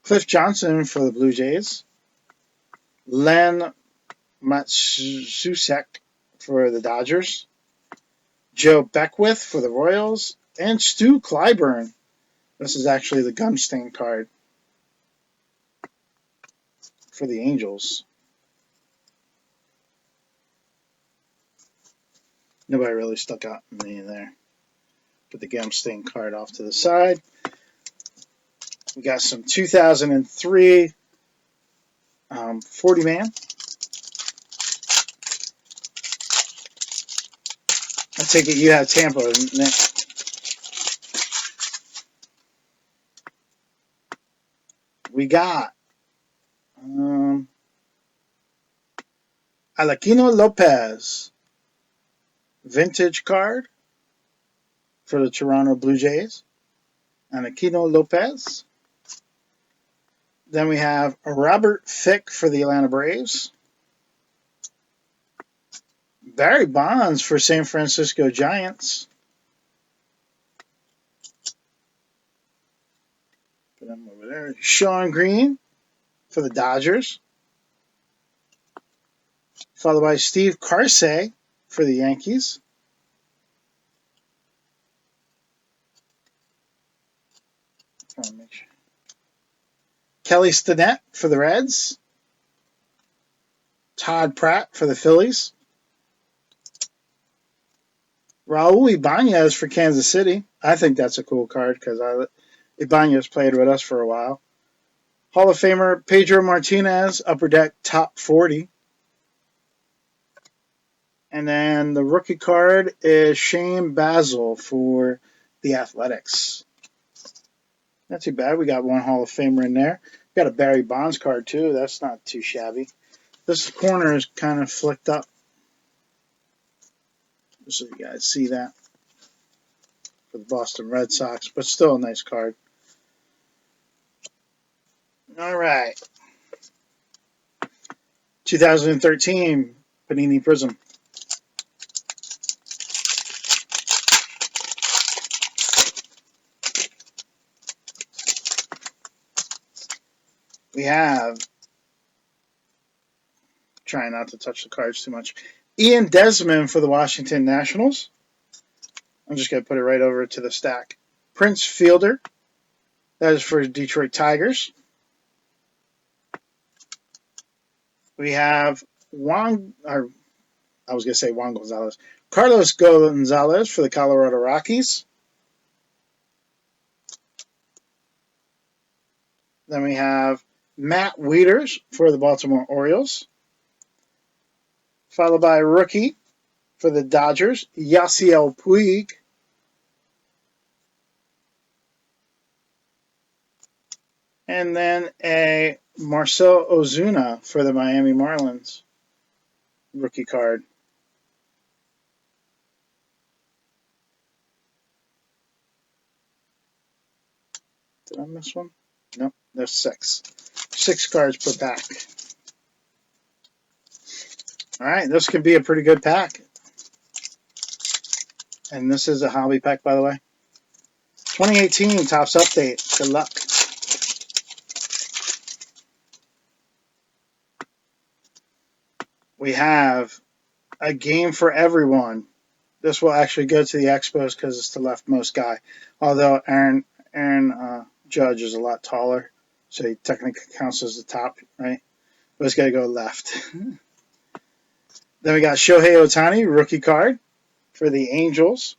Cliff Johnson for the Blue Jays. Len Matsusek for the Dodgers. Joe Beckwith for the Royals. And Stu Clyburn. This is actually the Gunstain card for the Angels. Nobody really stuck out to me there. Put the Gemstain card off to the side. We got some 2003 40-man. I take it you have Tampa, Nick. We got Alaquino Lopez, vintage card for the Toronto Blue Jays. Alaquino Lopez. Then we have Robert Fick for the Atlanta Braves. Barry Bonds for San Francisco Giants. Put him over there. Sean Green for the Dodgers. Followed by Steve Karsay for the Yankees. Make sure. Kelly Stinnett for the Reds. Todd Pratt for the Phillies. Raul Ibanez for Kansas City. I think that's a cool card because Ibanez played with us for a while. Hall of Famer Pedro Martinez, Upper Deck Top 40. And then the rookie card is Shane Basil for the Athletics. Not too bad. We got one Hall of Famer in there. We got a Barry Bonds card too. That's not too shabby. This corner is kind of flicked up, so you guys see that for the Boston Red Sox, but still a nice card. All right. 2013 Panini Prism. We have, trying not to touch the cards too much, Ian Desmond for the Washington Nationals. I'm just going to put it right over to the stack. Prince Fielder, that is for Detroit Tigers. We have Juan Gonzalez. Carlos Gonzalez for the Colorado Rockies. Then we have Matt Wieters for the Baltimore Orioles. Followed by a rookie for the Dodgers, Yasiel Puig. And then a Marcell Ozuna for the Miami Marlins rookie card. Did I miss one? Nope, there's 6. 6 cards per pack. All right, this could be a pretty good pack. And this is a hobby pack, by the way. 2018 Topps Update. Good luck. We have a game for everyone. This will actually go to the Expos because it's the leftmost guy. Although Aaron Judge is a lot taller, so he technically counts as the top, right? But it's got to go left. Then we got Shohei Ohtani, rookie card for the Angels.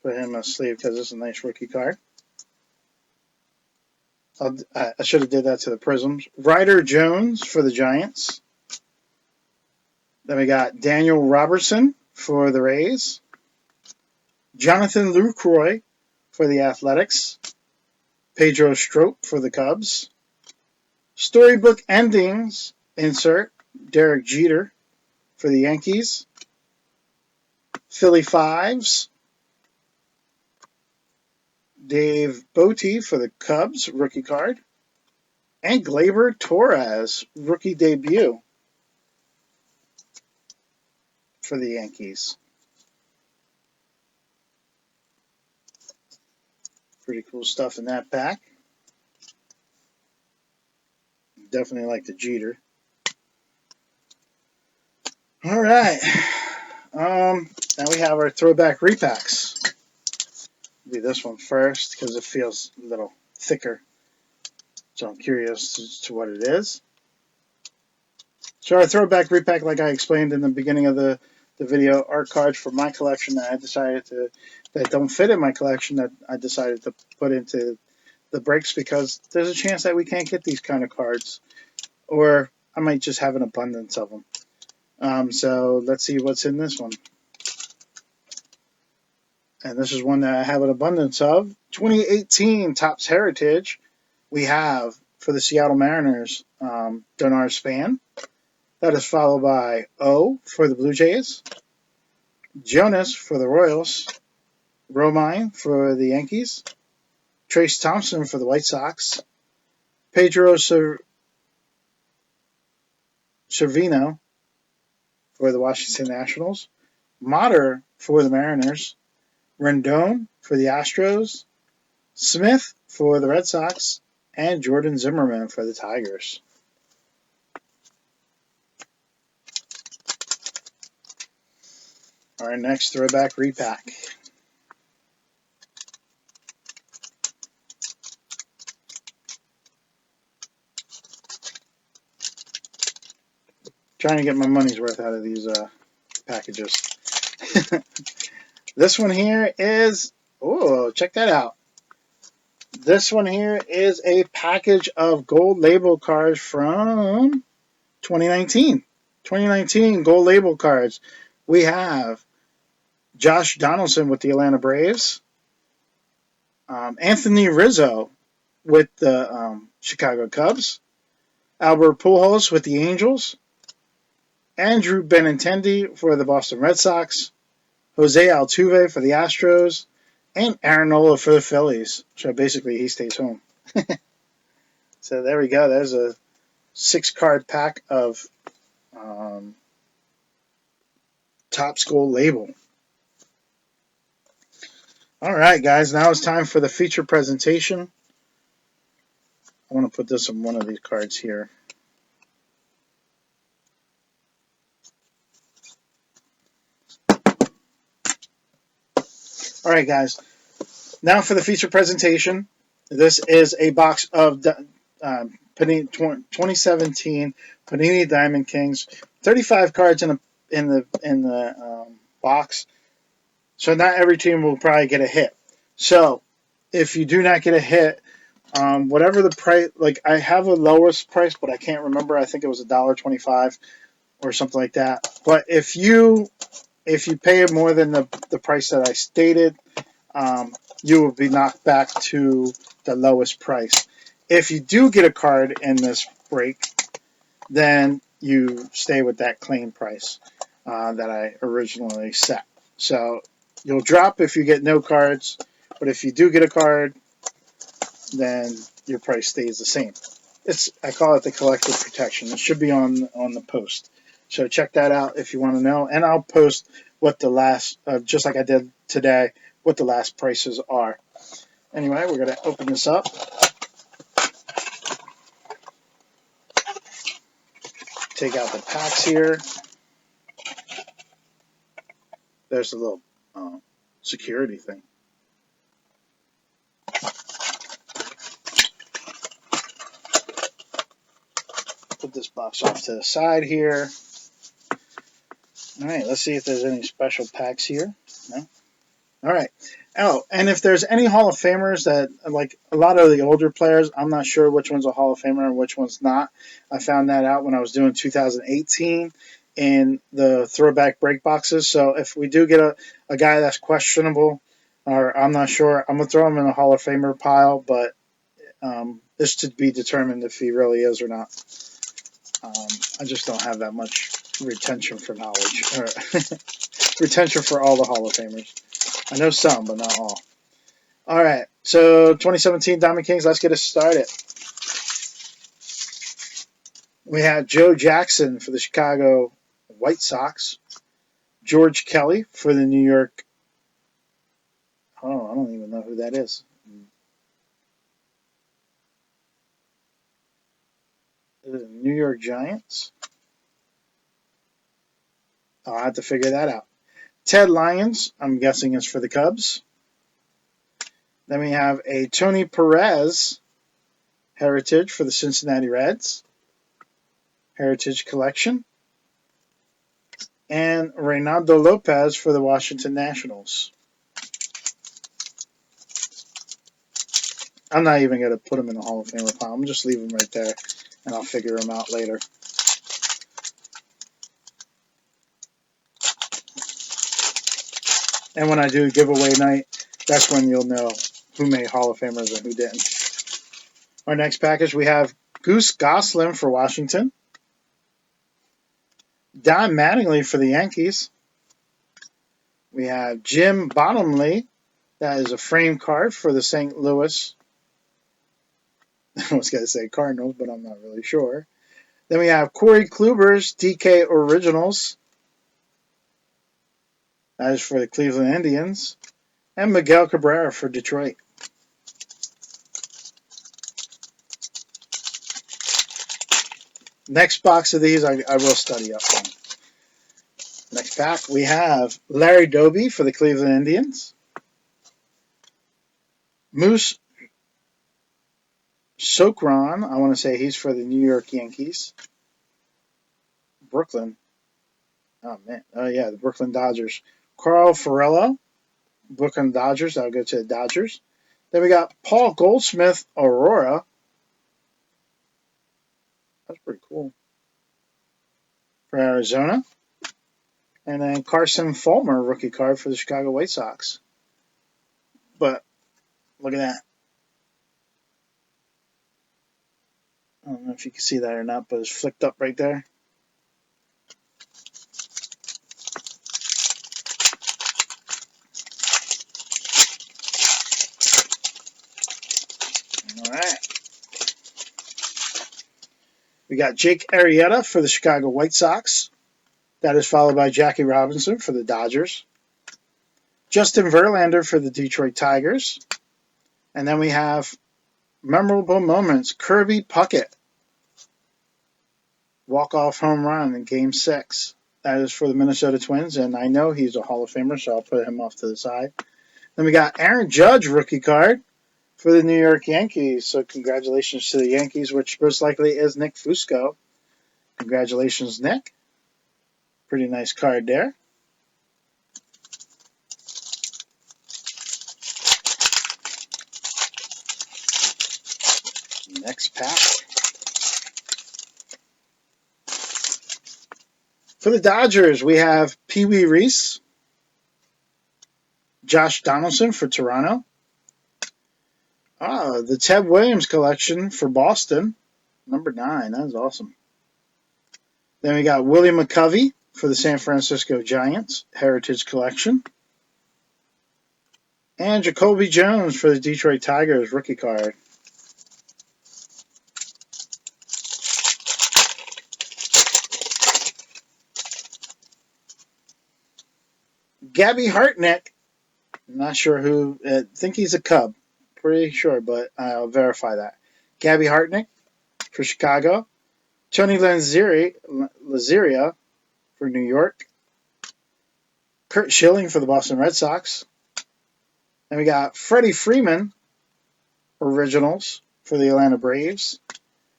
Put him on sleeve because it's a nice rookie card. I should have did that to the Prisms. Ryder Jones for the Giants. Then we got Daniel Robertson for the Rays. Jonathan Lucroy for the Athletics. Pedro Strop for the Cubs. Storybook Endings insert Derek Jeter for the Yankees. Philly Fives. Dave Bote for the Cubs, rookie card. And Gleyber Torres, rookie debut for the Yankees. Pretty cool stuff in that pack. Definitely like the Jeter. All right. Now we have our throwback repacks. Do this one first because it feels a little thicker. So I'm curious as to what it is. So our throwback repack, like I explained in the beginning of the the video art cards for my collection that don't fit in my collection that I decided to put into the breaks because there's a chance that we can't get these kind of cards, or I might just have an abundance of them. So let's see what's in this one. And this is one that I have an abundance of. 2018 Topps Heritage. We have for the Seattle Mariners, Donar Span. That is followed by O for the Blue Jays, Jonas for the Royals, Romine for the Yankees, Trace Thompson for the White Sox, Pedro Cervino for the Washington Nationals, Motter for the Mariners, Rendon for the Astros, Smith for the Red Sox, and Jordan Zimmerman for the Tigers. Our next throwback repack. Trying to get my money's worth out of these packages. This one here is, oh, check that out. This one here is a package of gold label cards from 2019. 2019 gold label cards. We have Josh Donaldson with the Atlanta Braves, Anthony Rizzo with the Chicago Cubs, Albert Pujols with the Angels, Andrew Benintendi for the Boston Red Sox, Jose Altuve for the Astros, and Aaron Nola for the Phillies. So basically he stays home. So there we go. There's a 6-card pack of Topps Gold Label. All right, guys. Now it's time for the feature presentation. I want to put this on one of these cards here. All right, guys. Now for the feature presentation. This is a box of Panini 2017 Panini Diamond Kings. 35 cards in the box. So not every team will probably get a hit. So if you do not get a hit, whatever the price, like I have a lowest price, but I can't remember. I think it was $1.25 or something like that. But if you pay more than the price that I stated, you will be knocked back to the lowest price. If you do get a card in this break, then you stay with that claim price that I originally set. So you'll drop if you get no cards, but if you do get a card, then your price stays the same. I call it the collective protection. It should be on the post. So check that out if you want to know. And I'll post what the last, just like I did today, what the last prices are. Anyway, we're going to open this up. Take out the packs here. There's a little security thing. Put this box off to the side here. All right, let's see if there's any special packs here. No? All right. Oh, and if there's any Hall of Famers that, like a lot of the older players, I'm not sure which one's a Hall of Famer and which one's not. I found that out when I was doing 2018 in the Throwback Break Boxes. So if we do get a guy that's questionable, or I'm not sure, I'm going to throw him in a Hall of Famer pile, but this to be determined if he really is or not. I just don't have that much retention for knowledge, or retention for all the Hall of Famers. I know some, but not all. All right, so 2017 Diamond Kings, let's get it started. We have Joe Jackson for the Chicago White Sox, George Kelly for the New York, oh, I don't even know who that is. The New York Giants. I'll have to figure that out. Ted Lyons, I'm guessing is for the Cubs. Then we have a Tony Perez Heritage for the Cincinnati Reds. Heritage Collection. and Reynaldo Lopez for the Washington Nationals. I'm not even going to put him in the Hall of Famer pile. I'm just leave him right there, and I'll figure him out later. And when I do giveaway night, that's when you'll know who made Hall of Famers and who didn't. Our next package, we have Goose Goslin for Washington, Don Mattingly for the Yankees. We have Jim Bottomley. That is a frame card for the St. Louis. I was going to say Cardinals, but I'm not really sure. Then we have Corey Kluber's DK Originals. That is for the Cleveland Indians. And Miguel Cabrera for Detroit. Next box of these, I will study up on. Next pack, we have Larry Doby for the Cleveland Indians. Moose Sokron, I want to say he's for the New York Yankees. Brooklyn. Oh, man. Oh, yeah, the Brooklyn Dodgers. Carl Farello, Brooklyn Dodgers. That'll go to the Dodgers. Then we got Paul Goldsmith Aurora. That's pretty cool. For Arizona. And then Carson Fulmer, rookie card for the Chicago White Sox. But look at that. I don't know if you can see that or not, but it's flicked up right there. All right. We got Jake Arrieta for the Chicago White Sox. That is followed by Jackie Robinson for the Dodgers. Justin Verlander for the Detroit Tigers. And then we have memorable moments. Kirby Puckett. Walk-off home run in Game 6. That is for the Minnesota Twins, and I know he's a Hall of Famer, so I'll put him off to the side. Then we got Aaron Judge rookie card for the New York Yankees. So congratulations to the Yankees, which most likely is Nick Fusco. Congratulations, Nick. Pretty nice card there. Next pack. For the Dodgers, we have Pee Wee Reese, Josh Donaldson for Toronto. The Ted Williams collection for Boston, number 9. That is awesome. Then we got Willie McCovey for the San Francisco Giants, Heritage Collection. And Jacoby Jones for the Detroit Tigers, rookie card. Gabby Hartnett, I'm not sure who, I think he's a Cub. Pretty sure, but I'll verify that. Gabby Hartnett for Chicago. Tony Lazeria for New York. Kurt Schilling for the Boston Red Sox. Then we got Freddie Freeman Originals for the Atlanta Braves.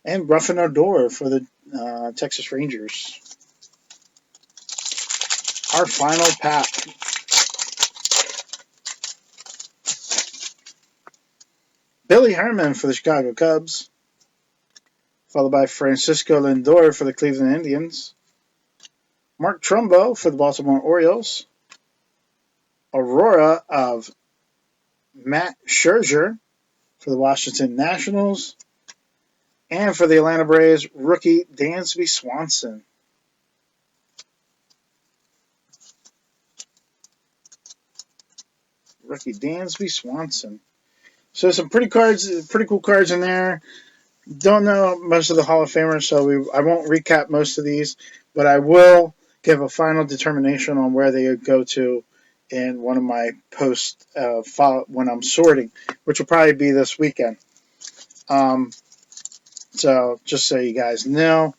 And Ruffin Odor for the Texas Rangers. Our final pack. Billy Herman for the Chicago Cubs. Followed by Francisco Lindor for the Cleveland Indians. Mark Trumbo for the Baltimore Orioles. Aurora of Matt Scherzer for the Washington Nationals. And for the Atlanta Braves, rookie Dansby Swanson. Rookie Dansby Swanson. So some pretty cool cards in there. Don't know most of the Hall of Famers, so I won't recap most of these, but I will give a final determination on where they go to in one of my posts when I'm sorting, which will probably be this weekend. So just so you guys know.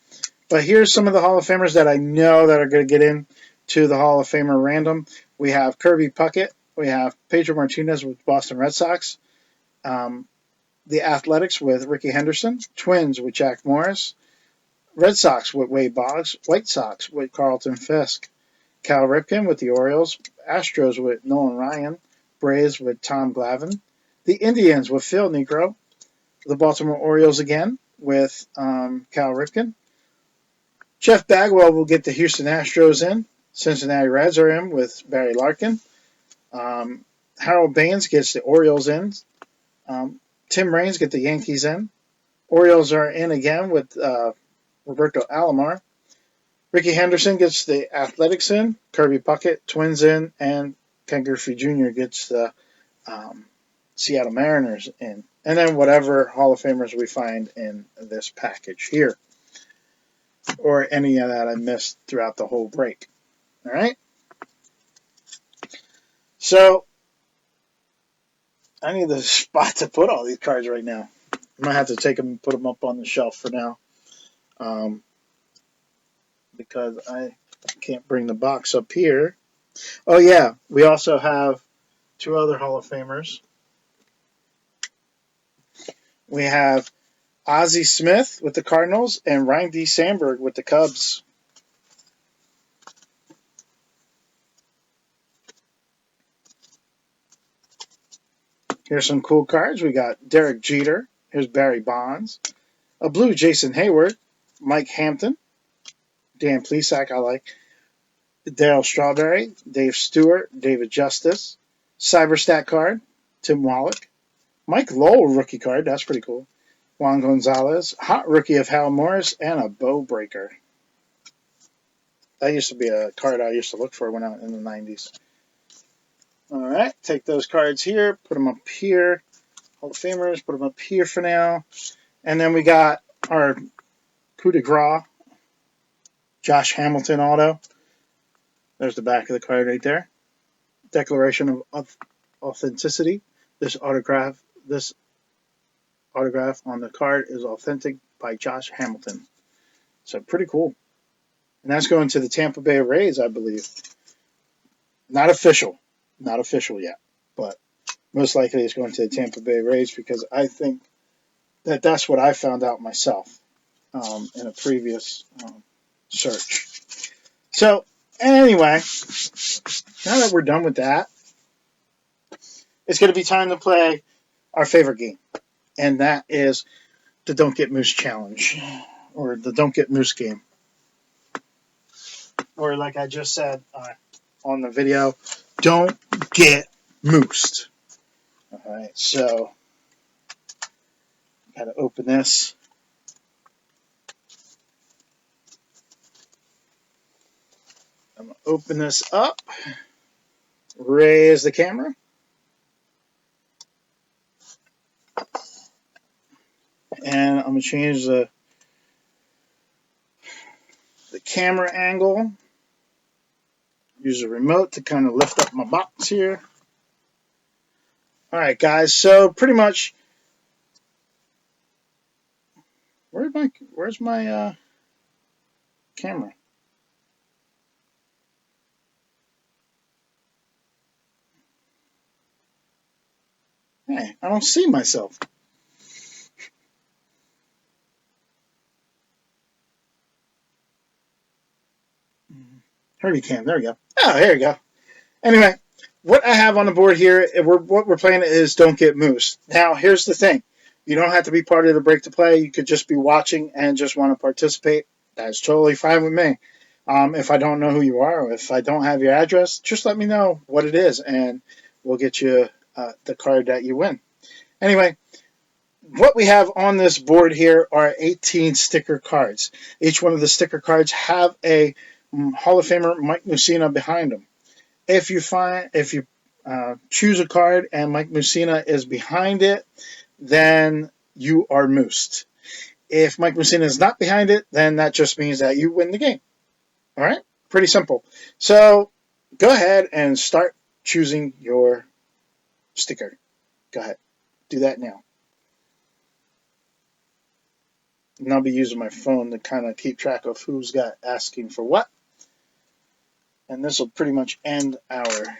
But here's some of the Hall of Famers that I know that are going to get into the Hall of Famer random. We have Kirby Puckett. We have Pedro Martinez with Boston Red Sox. The Athletics with Ricky Henderson. Twins with Jack Morris. Red Sox with Wade Boggs. White Sox with Carlton Fisk. Cal Ripken with the Orioles, Astros with Nolan Ryan, Braves with Tom Glavine, the Indians with Phil Niekro, the Baltimore Orioles again with Cal Ripken. Jeff Bagwell will get the Houston Astros in. Cincinnati Reds are in with Barry Larkin. Harold Baines gets the Orioles in. Tim Raines get the Yankees in. Orioles are in again with Roberto Alomar. Ricky Henderson gets the Athletics in. Kirby Puckett, Twins in. And Ken Griffey Jr. gets the Seattle Mariners in. And then whatever Hall of Famers we find in this package here. Or any of that I missed throughout the whole break. All right? So, I need a spot to put all these cards right now. I might have to take them and put them up on the shelf for now. Because I can't bring the box up here. Oh, yeah. We also have two other Hall of Famers. We have Ozzie Smith with the Cardinals and Ryan D. Sandberg with the Cubs. Here's some cool cards. We got Derek Jeter. Here's Barry Bonds. A blue Jason Hayward. Mike Hampton. Dan Plesac, I like. Darryl Strawberry. Dave Stewart. David Justice. Cyberstat card. Tim Wallach. Mike Lowell rookie card. That's pretty cool. Juan Gonzalez. Hot rookie of Hal Morris. And a bow breaker. That used to be a card I used to look for when I was in the 90s. All right, take those cards here, put them up here. Hall of Famers, put them up here for now. And then we got our coup de grace, Josh Hamilton auto. There's the back of the card right there. Declaration of authenticity. This autograph on the card is authentic by Josh Hamilton. So pretty cool. And that's going to the Tampa Bay Rays, I believe. Not official yet, but most likely it's going to the Tampa Bay Rays because I think that's what I found out myself in a previous search. So anyway, now that we're done with that, it's going to be time to play our favorite game, and that is the Don't Get Moose Challenge, or the Don't Get Moose game. Or like I just said on the video, don't get moosed. All right, so got to open this. I'm going to open this up, raise the camera, and I'm going to change the camera angle. Use the remote to kind of lift up my box here. All right, guys. So pretty much, where's my camera? Hey, I don't see myself. Hurricane. There we go. Oh, there you go. Anyway, what I have on the board here, what we're playing is Don't Get Moose. Now, here's the thing. You don't have to be part of the break to play. You could just be watching and just want to participate. That's totally fine with me. If I don't know who you are, or if I don't have your address, just let me know what it is, and we'll get you the card that you win. Anyway, what we have on this board here are 18 sticker cards. Each one of the sticker cards have a Hall of Famer Mike Mussina behind them. If you choose a card and Mike Mussina is behind it, then you are moosed. If Mike Mussina is not behind it, then that just means that you win the game. All right? Pretty simple. So go ahead and start choosing your sticker. Go ahead. Do that now. And I'll be using my phone to kind of keep track of who's got asking for what. And this will pretty much end our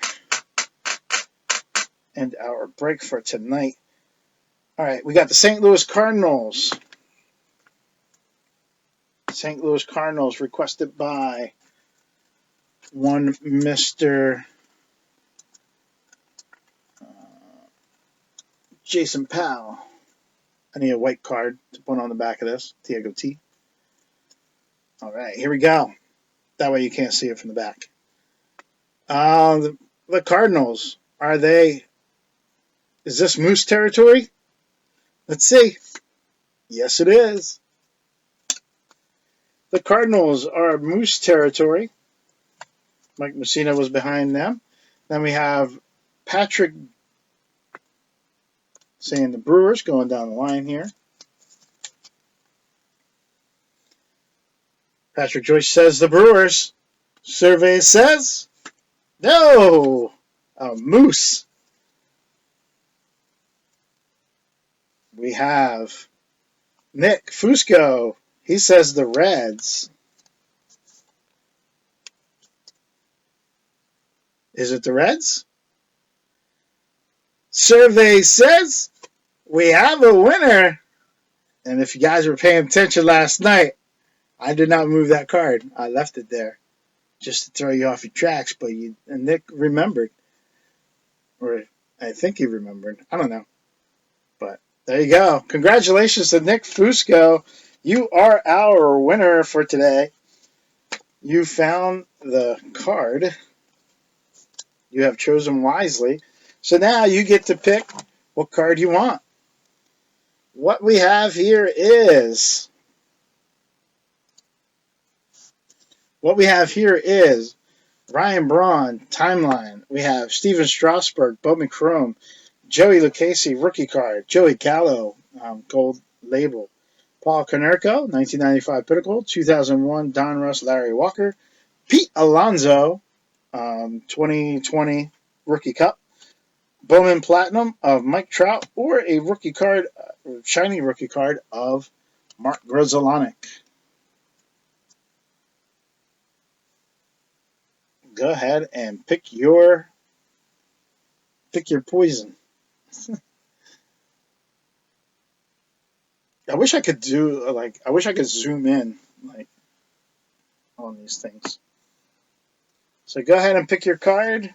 break for tonight. All right, we got the St. Louis Cardinals. St. Louis Cardinals requested by one Mr. Jason Powell. I need a white card to put on the back of this. Diego T. All right, here we go. That way you can't see it from the back. The Cardinals, are they... Is this Moose territory? Let's see. Yes, it is. The Cardinals are Moose territory. Mike Messina was behind them. Then we have Patrick saying the Brewers going down the line here. Patrick Joyce says the Brewers. Survey says no. Moose. We have Nick Fusco. He says the Reds. Is it the Reds? Survey says we have a winner. And if you guys were paying attention last night, I did not move that card. I left it there just to throw you off your tracks. But Nick remembered. Or I think he remembered. I don't know. But there you go. Congratulations to Nick Fusco. You are our winner for today. You found the card. You have chosen wisely. So now you get to pick what card you want. What we have here is... Ryan Braun, Timeline. We have Steven Strasburg, Bowman Chrome, Joey Lucchesi, Rookie Card, Joey Gallo, Gold Label, Paul Konerko, 1995 Pinnacle, 2001 Don Russ, Larry Walker, Pete Alonso, 2020 Rookie Cup, Bowman Platinum of Mike Trout, or a rookie card, shiny rookie card of Mark Grzelcyk. Go ahead and pick your poison. I wish I could zoom in on these things. So go ahead and pick your card.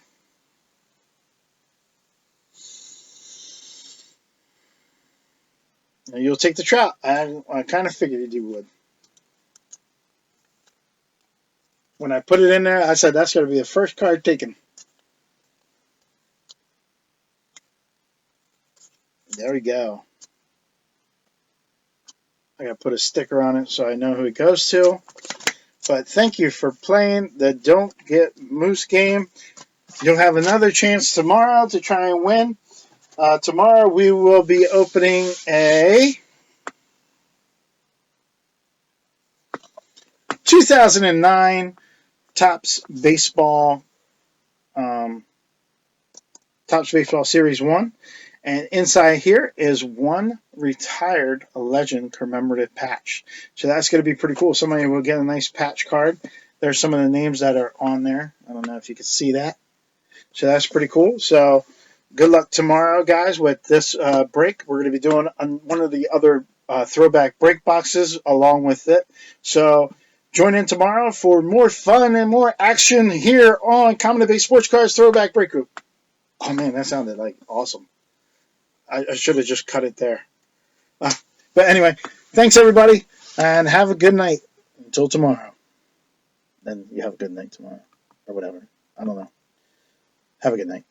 And you'll take the Trout. I kind of figured you would. When I put it in there, I said that's going to be the first card taken. There we go. I got to put a sticker on it so I know who it goes to. But thank you for playing the Don't Get Moose game. You'll have another chance tomorrow to try and win. Tomorrow we will be opening a 2009 Topps Baseball Series 1. And inside here is one retired legend commemorative patch. So that's going to be pretty cool. Somebody will get a nice patch card. There's some of the names that are on there. I don't know if you can see that. So that's pretty cool. So good luck tomorrow, guys, with this break. We're going to be doing one of the other throwback break boxes along with it. So join in tomorrow for more fun and more action here on Common Base Sports Cards Throwback Break Group. Oh, man, that sounded like awesome. I should have just cut it there. But anyway, thanks, everybody, and have a good night until tomorrow. Then you have a good night tomorrow or whatever. I don't know. Have a good night.